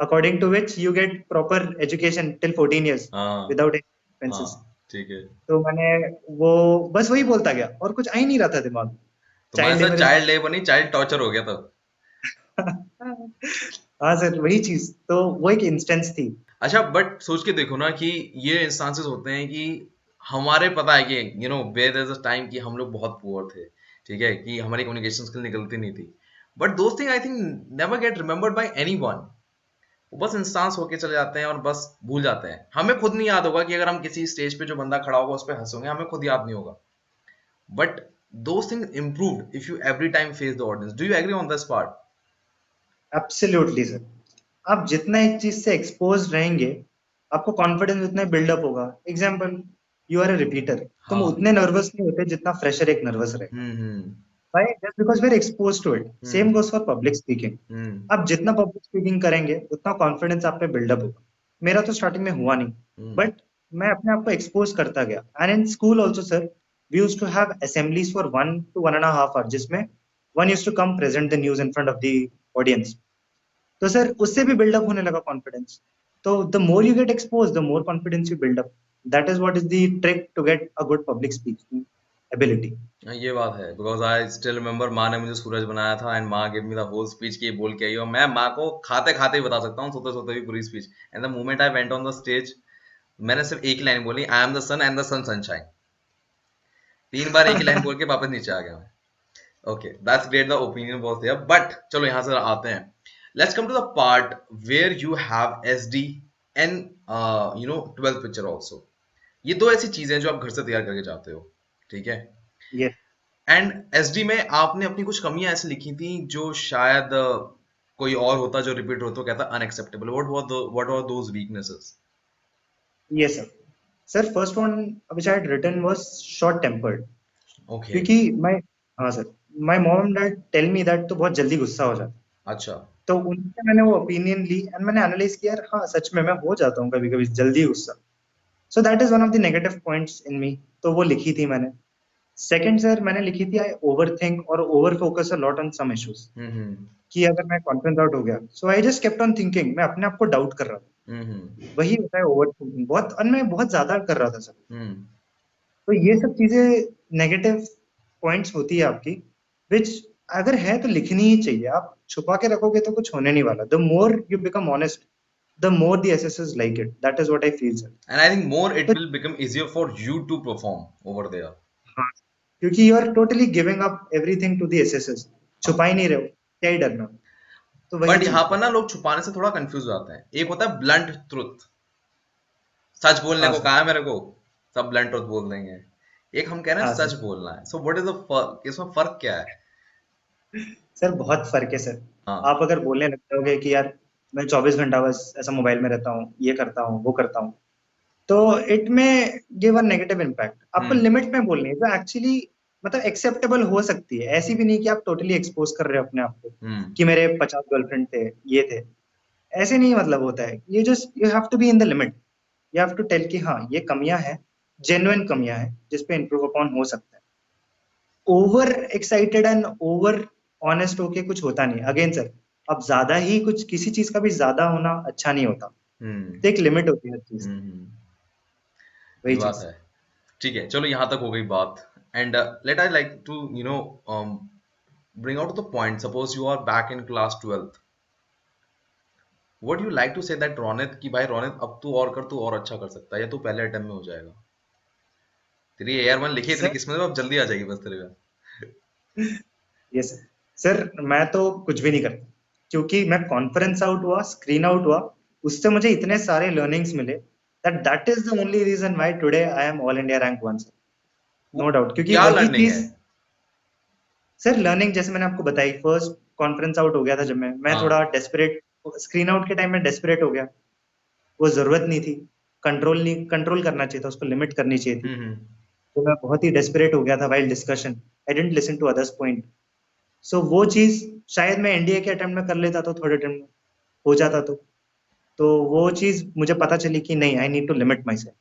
according to which you get proper education till 14 years हाँ विदाउट एनी एक्सपेंसेस। हाँ ठीक है। तो मैंने वो बस वही बोलता गया और कुछ आ ही नहीं रहा था दिमाग में। तुम्हारे चाइल्ड साथ लेबर चाइल्ड लेबर नहीं, चाइल्ड टॉर्चर हो गया तब। हाँ सर, वही चीज, तो वो एक इंस्टेंस थी। अच्छा बट सोच के देखो ना कि ये इंस्टांसेस होते हैं कि हमारे पता है कि you know there is a time कि हम लोग बहुत पुअर थे, ठीक है, कि हमारी कम्युनिकेशन स्किल निकलती नहीं थी, but those thing I think never get remembered bye anyone. वो बस इंस्टांस होके चले जाते हैं और बस भूल जाते हैं। हमें खुद नहीं याद होगा कि अगर हम किसी स्टेज पे जो बंदा खड़ा होगा उस पर हंसोगे, हमें खुद याद नहीं होगा, but those things improved if you every time face the audience. Do you agree on this part? Absolutely sir, आप जितना एक चीज से एक्सपोज रहेंगे, आपको कॉन्फिडेंस उतना बिल्डअप होगा। Example, you are a repeater, तुम हाँ उतने नर्वस नहीं होते जितना फ्रेशर एक नर्वस रहे। हम्म Why? Just because we're exposed to it. Same hmm goes for public speaking. हम्म आप जितना पब्लिक स्पीकिंग करेंगे उतना कॉन्फिडेंस आप पे बिल्डअप होगा। मेरा तो स्टार्टिंग में हुआ नहीं, हम्म बट मैं अपने आप को एक्सपोज करता गया। And in school also sir, we use to have assemblies for 1 to 1.5 hour, जिसमें one use to come present the news in front of the audience. तो सर उससे भी बिल्डअप होने लगा कॉन्फिडेंस। तो the more you get expose, the more confidence you build up. That is what is the trick to get a good public speaking ability. हाँ, ये बात है, बिकॉज आई स्टिल रिमेम्बर माँ ने मुझे सूरज बनाया था एंड माँ give me the whole speech की बोल के आई, और मैं माँ को खाते खाते ही बता सकता हूँ, सोते सोते भी पूरी speech. And the moment I went on the stage, मैंने सिर्फ एक लाइन बोली, I am the sun and the sun sunshine. 3 बार एक ही लाइन बोल के वापस नीचे आ गया मैं। Okay, that's great, the opinion was there, but चलो यहाँ से आते हैं। Let's come to the part where you have SD and you know 12th picture also. ये दो ऐसी चीजें हैं जो आप घर से तैयार करके जाते हो, ठीक है। यस एंड एसडी में आपने अपनी कुछ कमियां ऐसी लिखी थी जो शायद कोई और होता जो रिपीट होता तो कहता unacceptable. What were those weaknesses? Yes, sir. Sir, first one which I had written was short tempered. Okay, क्योंकि मैं, हाँ sir, my mom and dad tell me that तो बहुत जल्दी गुस्सा हो जाता। अच्छा, तो उनसे मैंने वो ओपिनियन ली एंड मैंने एनालाइज किया, यार हाँ सच में मैं हो जाता हूँ कभी कभी जल्दी गुस्सा। So that is one of the negative points in me, तो वो लिखी थी मैंने। सेकंड सर, मैंने लिखी थी आई ओवर थिंक और over focus a lot on some issues. Hmm कि अगर मैं कॉन्फिडेंस आउट हो गया, so I just kept on thinking, मैं अपने आप को डाउट कर रहा था। हम्म वही होता है ओवर थिंकिंग, बहुत, और मैं बहुत ज्यादा कर रहा था सर। हम्म तो ये सब चीजें नेगेटिव पॉइंट्स होती है आपकी, विच अगर है तो लिखनी ही चाहिए। आप छुपा के रखोगे तो कुछ होने नहीं वाला। The more you become honest, the more the SSS like it. That is what I feel sir. And I think more it तो will become easier for you to perform over there. हाँ, क्योंकि you are totally giving up everything to the SSS, छुपा ही नहीं रहे हो, क्या ही डरना। तो वही बट यहाँ चीज पर है। ना लोग छुपाने से थोड़ा कंफ्यूज हो जाते हैं। एक होता है ब्लंट ट्रुथ, सच बोलने हाँ को सर। कहा है मेरे को, सब ब्लंट ट्रुथ बोल देंगे। एक हम कह रहे हैं हाँ सच सर। बोलना है। सो व्हाट इज द फर्क, इसमें फर्क क्या है? सर बहुत फर्क है सर। हाँ आप अगर बोलने लगते होगे कि यार मैं 24 घंटा बस ऐसा मोबाइल में रहता हूँ, ये करता हूँ, वो करता हूँ, तो इट में गिव अ नेगेटिव इम्पैक्ट। आपको हम्म लिमिट में बोलनी है जो एक्चुअली मतलब एक्सेप्टेबल हो सकती है। ऐसी भी नहीं कि आप टोटली एक्सपोज कर रहे हो अपने आप को हम्म कि मेरे 50 गर्लफ्रेंड थे, ये थे। ऐसे नहीं मतलब होता है। ये just you have to be in the limit. You have to tell कि हाँ ये कमियां हैं, जेन्युइन कमियां हैं जिसपे इंप्रूव अपॉन हो सकता है। Over excited and over honest होके कुछ होता नहीं। अगेन सर, अब ज्यादा ही कुछ, किसी चीज का भी ज्यादा होना अच्छा नहीं होता। हम्म तो एक लिमिट होती है हर चीज की, हम्म ये वही बात चीज। है। ठीक है, चलो यहाँ तक हो गई बात। And let I like to you know bring out the point. Suppose you are back in class 12th, what you like to say that Ronit कि भाई रोनित अब तू और कर, तू और अच्छा कर सकता है, या तू पहले अटेम्प्ट में हो जाएगा। तेरी AR1 लिखी इतनी सर किस्मत है, अब जल्दी आ जाएगी बस तेरे का। यस सर, मैं तो कुछ भी नहीं करता, क्योंकि मैं कॉन्फ्रेंस आउट हुआ, स्क्रीन आउट हुआ, उससे मुझे इतने सारे लर्निंग्स मिले that that is the only reason why today I am all India rank 1 सर। वो नो डाउट, क्योंकि क्या वही लर्निंग है? चीज सर, लर्निंग जैसे मैंने आपको बताई, फर्स्ट कॉन्फ्रेंस आउट हो गया था जब मैं थोड़ा हाँ डेस्परेट, स्क्रीन आउट के टाइम में डेस्परेट हो गया। वो जरूरत नहीं थी, कंट्रोल करना चाहिए था, उसको लिमिट करनी चाहिए थी। हम्म तो मैं बहुत ही डेस्परेट हो गया था while discussion, I didn't listen to others point. So वो चीज शायद मैं एनडीए के अटेम्प्ट में कर लेता तो थर्ड अटेम्प्ट में हो जाता। तो वो चीज मुझे पता चली कि नहीं, I need to limit myself.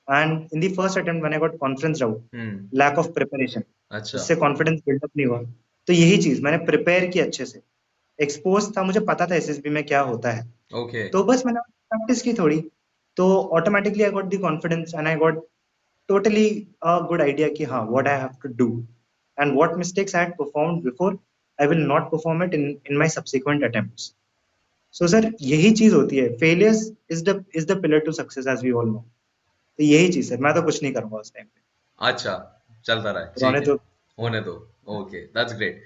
And in the first attempt when I got confidence doubt, hmm lack of preparation, अच्छा उससे कॉन्फिडेंस बिल्डअप नहीं हुआ। तो यही चीज मैंने प्रिपेयर की अच्छे से, एक्सपोज था, मुझे पता था एसएसबी में क्या होता है। ओके तो बस मैंने प्रैक्टिस की थोड़ी, तो automatically I got the confidence and I got totally a good idea कि हाँ what I have to do and what mistakes I had performed before, I will not perform it in my subsequent attempts. So sir, यही चीज होती है, failures is the pillar to success as we all know. तो यही चीज है, मैं तो कुछ नहीं करूंगा उस टाइम पे, अच्छा चलता रहा है रोने ठीक है तो। होने दो okay that's great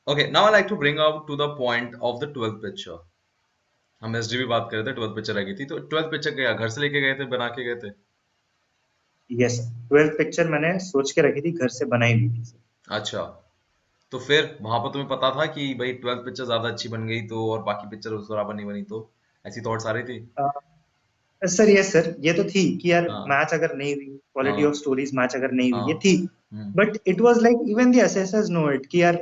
okay now I like to bring out to the point of the 12th picture हम एसडी भी बात कर रहे थे 12th पिक्चर रह गई थी तो 12th पिक्चर क्या घर से लेके गए थे बना के गए थे यस, 12th पिक्चर मैंने सोच के रखी थी, घर से बनाई हुई थी sir. अच्छा तो फिर वहां पर तुम्हें पता था कि भाई 12th पिक्चर ज्यादा अच्छी बन गई तो और बाकी पिक्चर उस बराबर नहीं बनी तो ऐसी थॉट्स आ रही थी सर यस सर, ये तो थी कि यार हाँ मैच अगर नहीं हुई, क्वालिटी ऑफ हाँ स्टोरीज मैच अगर नहीं हुई, ये हाँ थी। Hmm but it was like even the assessors know it कि यार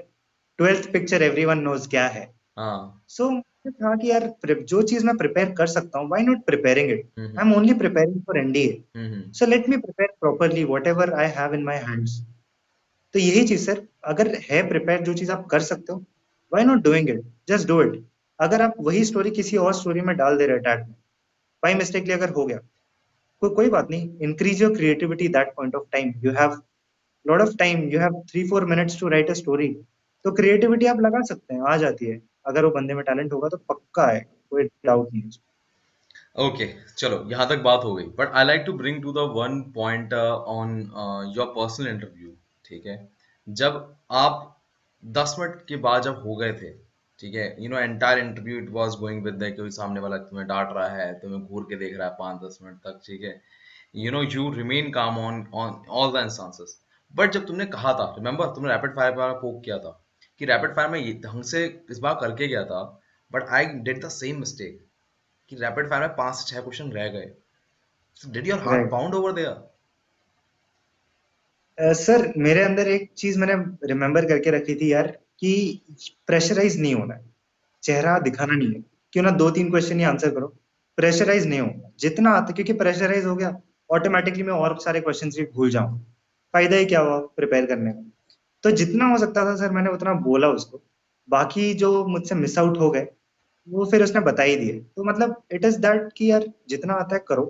12th पिक्चर एवरीवन नोज क्या है। हाँ सो मुझे था कि यार जो चीज मैं प्रिपेयर कर सकता हूँ, why not preparing it. I hmm am only preparing for NDA, hmm so let me prepare properly what ever I have in my hands. तो यही चीज सर, अगर है प्रिपेयर जो चीज आप कर सकते हो, why not doing it, just do it. अगर आप वही स्टोरी किसी और स्टोरी में डाल दे रहे टैग में, बाई मिस्टेकली अगर हो गया, कोई बात नहीं, increase your creativity that point of time, you have lot of time, you have 3-4 minutes to write a story. तो क्रिएटिविटी आप लगा सकते हैं, आ जाती है। अगर वो बंदे में टैलेंट होगा तो पक्का है, कोई डाउट नहीं है उसमें। ओके चलो यहाँ तक बात हो गई but I like to bring to the one point on your personal interview ठीक है जब आप 10 मिनट के बाद जब हो गए थे ठीक है you know entire interview it was going with that कोई सामने वाला तुम्हें डांट रहा है तुम्हें घूर के देख रहा है 5-10 मिनट तक ठीक है यू नो यू रिमेन काम on all the instances but जब तुमने कहा था रिमेंबर तुमने रैपिड फायर वाला पोक किया था कि रैपिड फायर में ये ढंग से इस बार करके गया था but I did the same mistake कि रैपिड फायर में 5 से 6 क्वेश्चन रह गए so did your heart right pound over there sir, मेरे अंदर एक चीज मैंने रिमेम्बर करके रखी थी यार, कि प्रेशराइज नहीं होना है, चेहरा दिखाना नहीं है। क्यों ना 2-3 क्वेश्चन ही आंसर करो, प्रेशराइज नहीं होगा जितना आता, क्योंकि प्रेशराइज हो गया ऑटोमेटिकली मैं और सारे क्वेश्चन भी भूल जाऊंगा, फायदा ही क्या हुआ प्रिपेयर करने का। तो जितना हो सकता था सर मैंने उतना बोला उसको, बाकी जो मुझसे मिस आउट हो गए वो फिर उसने बता ही दिए। तो मतलब इट इज दैट कि यार जितना आता है करो,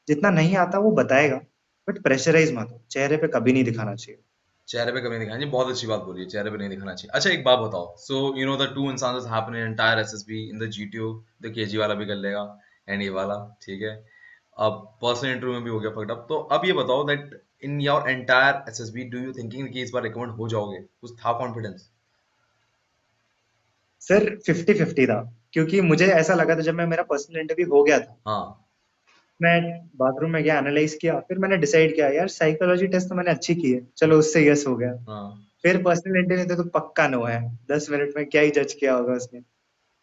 जितना नहीं आता वो बताएगा, बट प्रेशराइज मत हो, चेहरे पे कभी नहीं दिखाना चाहिए। चेहरे पे कभी नहीं दिखाना चाहिए बहुत अच्छी बात बोली है चेहरे पे नहीं दिखाना चाहिए अच्छा एक बात बताओ so you know the two instances happen in entire SSB in the GTO the KG वाला भी कर लेगा एंड ये वाला ठीक है अब पर्सनल इंटरव्यू में भी हो गया फक्ड अप तो अब ये बताओ that in your entire SSB do you thinking कि इस बार रिकमेंड हो जाओगे कुछ था कॉन्फिडेंस सर 50-50 था, क्योंकि मुझे ऐसा लगा था जब मैं मेरा पर्सनल इंटरव्यू हो गया था, हाँ मैं बाथरूम में गया, एनालाइज किया, फिर मैंने डिसाइड किया यार साइकोलॉजी टेस्ट तो मैंने अच्छी की है, चलो उससे यस हो गया। हाँ फिर पर्सनल इंटरव्यू तो पक्का नो है, 10 मिनट में क्या ही जज किया होगा उसने।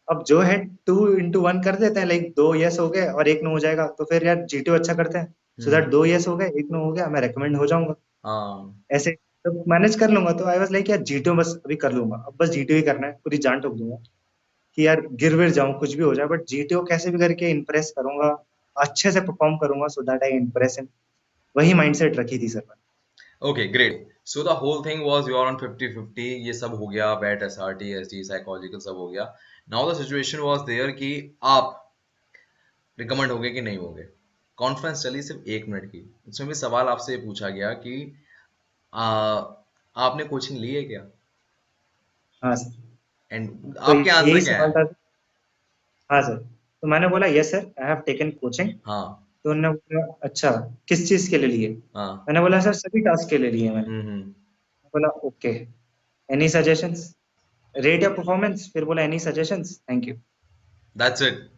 अब जो है 2 into 1 कर देते हैं, लाइक 2 यस हो गए और 1 नो हो जाएगा, तो फिर यार जीटीओ अच्छा करते हैं, सो दैट 2 यस हो गए 1 नो हो गया, मैं रेकमेंड हो जाऊंगा हाँ ऐसे, तो मैनेज कर लूंगा। तो आई वाज लाइक यार जीटीओ बस अभी कर लूंगा, अब बस जीटीओ ही करना है, पूरी जान ठोक दूंगा कि यार गिर विर जाऊं कुछ भी हो जाए, बट जीटीओ कैसे भी करके इम्प्रेस करूंगा, अच्छे से परफॉर्म करूंगा, so that I impress him. वही माइंडसेट रखी थी sir. Okay great so the whole thing was you are on 50-50 ये सब हो गया वेट एसआरटी एसडी साइकोलॉजिकल सब हो गया now the situation was there कि आप रिकमेंड होगे कि नहीं होगे कॉन्फ्रेंस चली सिर्फ 1 मिनट की उसमें भी सवाल आपसे ये पूछा गया कि आ, आपने कोचिंग ली है क्या हाँ सर, एंड तो आपके आंसर यही क्या सवाल है था। हाँ सर, तो मैंने बोला yes sir I have taken coaching. हाँ तो उन्होंने बोला अच्छा, किस चीज के लिए लिए? हाँ मैंने बोला सर सभी टास्क के लिए लिए मैंने। हम्म बोला okay, any suggestions, rate your performance, फिर बोला any suggestions, thank you, that's it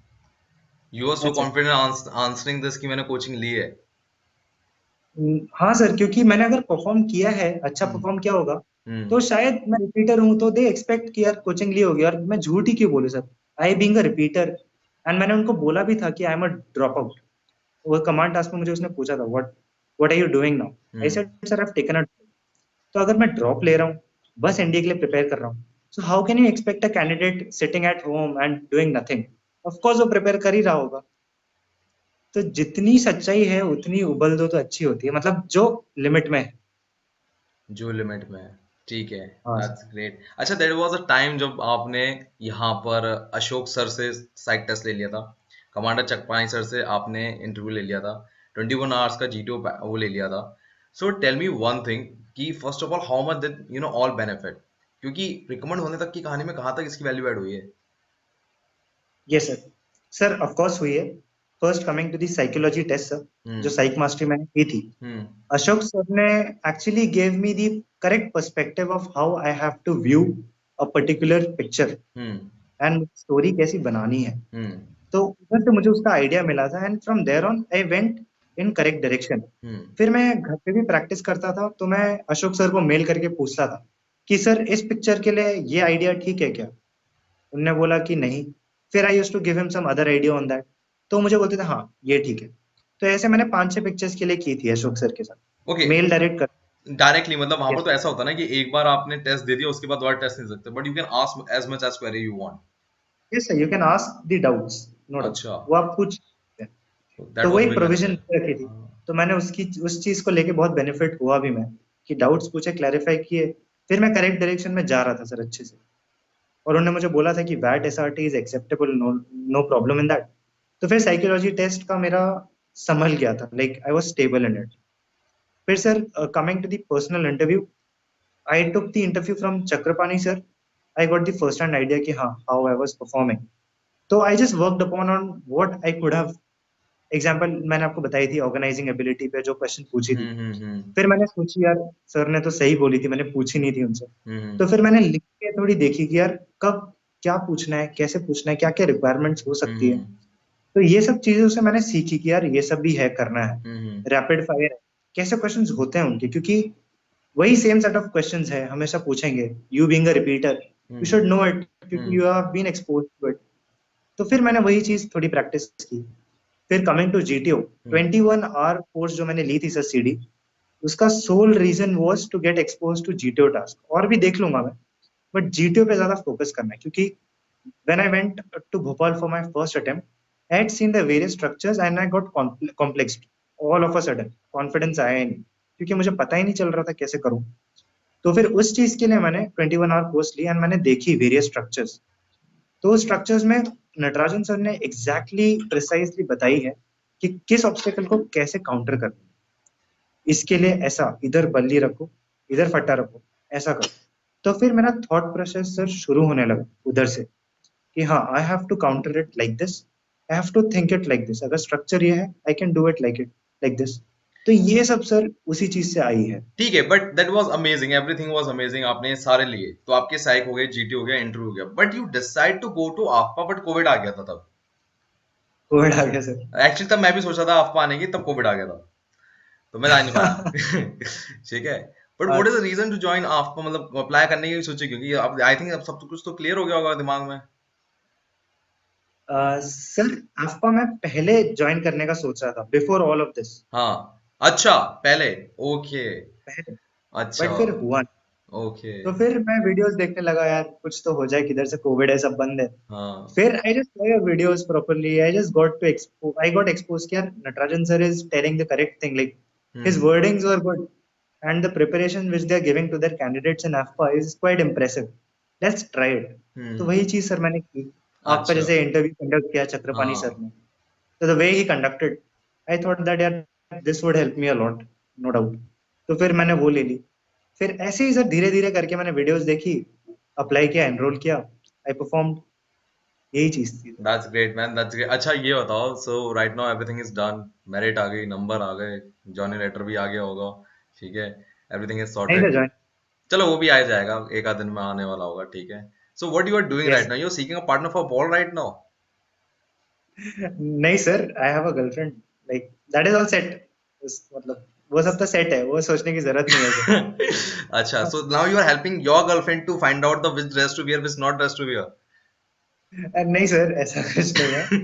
you are so that's it. Confident answering this कि मैंने कोचिंग ली है हाँ सर, क्योंकि मैंने अगर परफॉर्म किया है, अच्छा हम्म परफॉर्म किया होगा, तो हम्म शायद मैं रिपीटर हूँ, तो दे एक्सपेक्ट कि यार कोचिंग ली होगी, और मैं झूठ ही क्यों बोलूँ sir, I being a repeater. And मैंने उनको बोला भी था कि I am a drop out, वो कमांड टास्क में मुझे उसने पूछा था what are you doing now. I said sir I have taken a, तो अगर मैं ड्रॉप ले रहा हूँ, बस एनडीए के लिए प्रिपेयर कर रहा हूँ, so how can you expect a candidate sitting at home and doing nothing? Of course वो प्रिपेयर कर ही रहा होगा। तो जितनी सच्चाई है उतनी उबल दो तो अच्छी होती है, मतलब जो लिमिट में है। जो लिमिट में है, ठीक है, हाँ दैट्स ग्रेट। अच्छा, देयर वाज अ टाइम जब आपने यहाँ पर अशोक सर से साइक टेस्ट ले लिया था, कमांडर चकपाणी सर से आपने इंटरव्यू ले लिया था, 21 आवर्स का जीटीओ वो ले लिया था। So tell me one thing कि first of all how much did you know all benefit, क्योंकि रिकमेंड होने तक की कहानी में कहाँ तक इसकी वैल्यू ऐड हुई है? Yes sir, sir of course हुई है। First coming to the psychology test sir, जो हम्म साइक मास्टरी मैंने की थी, हम्म अशोक सर ने actually gave me the correct perspective of how I have to view a particular picture hmm and story कैसी बनानी है। हम्म तो उधर से मुझे उसका आइडिया मिला था and from there on I went in correct direction. Hmm फिर मैं घर पे भी प्रैक्टिस करता था, तो मैं अशोक सर को मेल करके पूछता था कि सर इस पिक्चर के लिए ये आइडिया ठीक है क्या? उनने बोला कि नहीं। फिर I used to give him some other idea on that, तो मुझे बोलते थे हाँ ये ठीक है। तो ऐसे मैंने 5-6 पिक्चर्स के लिए की थी अशोक सर के साथ, ओके, मेल डायरेक्ट कर। डायरेक्टली मतलब वहां पर यस तो ऐसा होता है ना कि एक बार आपने टेस्ट दे दिया, उसके बाद दोबारा टेस्ट नहीं सकते, but you can ask as much as query you want. Yes sir, you can ask the doubts, no doubt, अच्छा, वो आप पूछ सकते हैं। दैट तो वाज वही अ बिग प्रोविजन बेनिफिट। रखी थी। तो मैंने उस चीज को लेके बहुत बेनिफिट हुआ भी मैं, कि डाउट्स पूछे, क्लैरिफाई किए। फिर मैं करेक्ट डायरेक्शन में जा रहा था सर अच्छे से। और उन्होंने मुझे बोला था कि what SRT is acceptable, no no problem in that. तो फिर साइकोलॉजी टेस्ट का मेरा संभल गया था, like I was stable in it. फिर sir coming to the personal interview, I took the interview from Chakrapani sir. I got the first hand idea कि हाँ हाउ आई वाज परफॉर्मिंग। तो I just worked upon on what I could have. Example मैंने आपको बताई थी organising ability पे जो question पूछी थी। हम्म। फिर मैंने सोची यार सर ने तो सही बोली थी, मैंने पूछी नहीं थी उनसे। हम्म तो फिर मैंने लिख के थोड़ी देखी कि यार कब क्या पूछना है, कैसे पूछना है, क्या क्या रिक्वायरमेंट्स हो सकती है। हम्म तो ये सब चीजें से मैंने सीखी कि यार ये सब भी है, करना है। हम्म रैपिड फायर है, कैसे क्वेश्चंस होते हैं उनके, क्योंकि वही सेम सेट ऑफ क्वेश्चंस है, हमेशा पूछेंगे। You being a repeater, you should know it, क्योंकि hmm you have been exposed to it. तो फिर मैंने वही चीज थोड़ी प्रैक्टिस की। फिर coming to GTO, 21 hour course जो मैंने ली थी सर सीडी, उसका sole reason was to get expose to GTO task. और भी देख लूंगा मैं, बट जीटीओ पे ज्यादा फोकस करना है, क्योंकि when I went to Bhopal for my first attempt, I had seen the various structures and I got complexed all of a sudden. Confidence आया ही नहीं, क्योंकि मुझे पता ही नहीं चल रहा था कैसे करूं। तो फिर उस चीज के लिए मैंने 21 आवर कोर्स ली एंड मैंने देखी वेरियस स्ट्रक्चर्स। तो स्ट्रक्चर्स में नटराजन सर ने एग्जैक्टली प्रिसाइजली बताई है कि किस ऑब्स्टेकल को कैसे काउंटर करना है। इसके लिए ऐसा, इधर बल्ली रखो, इधर फट्टा रखो, ऐसा करो। तो फिर मेरा थॉट प्रोसेस सर शुरू होने लगा उधर से, कि हाँ I have to counter it like this, I have to think it like this. अगर स्ट्रक्चर ये है, I can do it like this. तो ये सब सर उसी चीज से आई है। ठीक है, but that was amazing, everything was amazing, आपने ये सारे लिए तो आपके साइक हो गए, जीटी हो गया, इंटरव्यू हो गया, but you decide to go to AFPA, but COVID आ गया था तब। कोविड आ गया सर। एक्चुअली तब मैं भी सोचा था आफ्पा आने की, तब कोविड आ गया था, तो मैं जा नहीं पाया। ठीक है, but what is the reason to join AFPA, मतलब अप्लाई करने की सोची, क्योंकि अब आई थिंक अब सब कुछ तो क्लियर हो गया होगा दिमाग में। सर आफ्पा मैं पहले ज्वाइन करने का सोच रहा था, बिफोर ऑल ऑफ दिस, हाँ, अच्छा, पहले, ओके, पहले। अच्छा, बट फिर हुआ नहीं। ओके, तो फिर मैं वीडियोस देखने लगा, यार कुछ तो हो जाए, किधर से कोविड है, सब बंद है। हाँ, फिर I just saw your videos properly. I just got to I got exposed कि यार Natarajan sir is telling the correct thing. Like his hmm wordings were good, and the preparation which they are giving to their candidates in AFPA is quite impressive. Let's try it. तो हम्म, वही चीज sir मैंने की। आपका अच्छा, जैसे interview conduct किया Chakrapani sir हाँ, ने, तो the way he conducted, I thought that यार this would help me a lot, no doubt. तो फिर मैंने वो ले ली। फिर ऐसे ही सर धीरे धीरे करके मैंने वीडियोस देखी, अप्लाई किया, एनरोल किया, आई परफॉर्म्ड। यही चीज थी। That's great man, that's great. अच्छा, ये बताओ, so right now everything is done, merit आ गई, नंबर आ गए, जॉइनिंग लेटर भी आ गया होगा, ठीक है, एवरीथिंग इज नहीं सर सॉर्टेड। ज्वाइन। चलो वो भी आ जाएगा, एक आध दिन में आने वाला होगा, ठीक है। So what you are doing yes. Right now, you are seeking a partner for ball right now? नहीं sir, I have a girlfriend, like that is all set. मतलब वो सब तो सेट है, वो सोचने की जरूरत नहीं है सर। अच्छा, so now you are helping your girlfriend to find out the which dress to wear, which not dress to wear. नहीं सर, ऐसा कुछ नहीं है।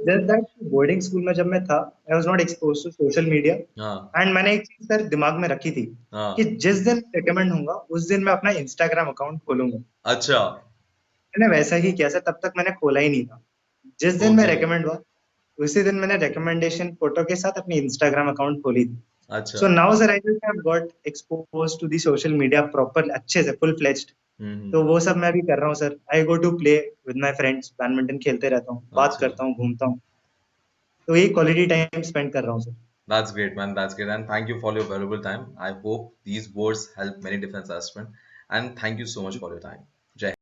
जस्ट दैट बोर्डिंग स्कूल में जब मैं था, I was not exposed to social media, हाँ एंड मैंने एक चीज सर दिमाग में रखी थी कि हाँ जिस दिन रिकमेंड होऊंगा उस दिन मैं अपना इंस्टाग्राम अकाउंट खोलूंगा। अच्छा मैंने वैसा ही किया सर, तब तक मैंने खोला ही नहीं था। जिस दिन मैं ओके रिकमेंड हुआ उसी दिन मैंने रिकमेंडेशन फोटो के साथ अपनी इंस्टाग्राम अकाउंट खोली थी। अच्छा so now sir I just have got expose to the social media proper, अच्छे से फुल फ्लेज्ड। तो हम्म वो सब मैं भी कर रहा हूँ sir. I go to play with my friends, badminton खेलते रहता हूँ, बात अच्छा करता हूँ, घूमता हूँ। तो यही क्वालिटी टाइम स्पेंड कर रहा हूँ sir. that's great man, that's great, and thank you for your valuable time. I hope these words help many defense aspirants, and thank you so much for your time. Jai Hind.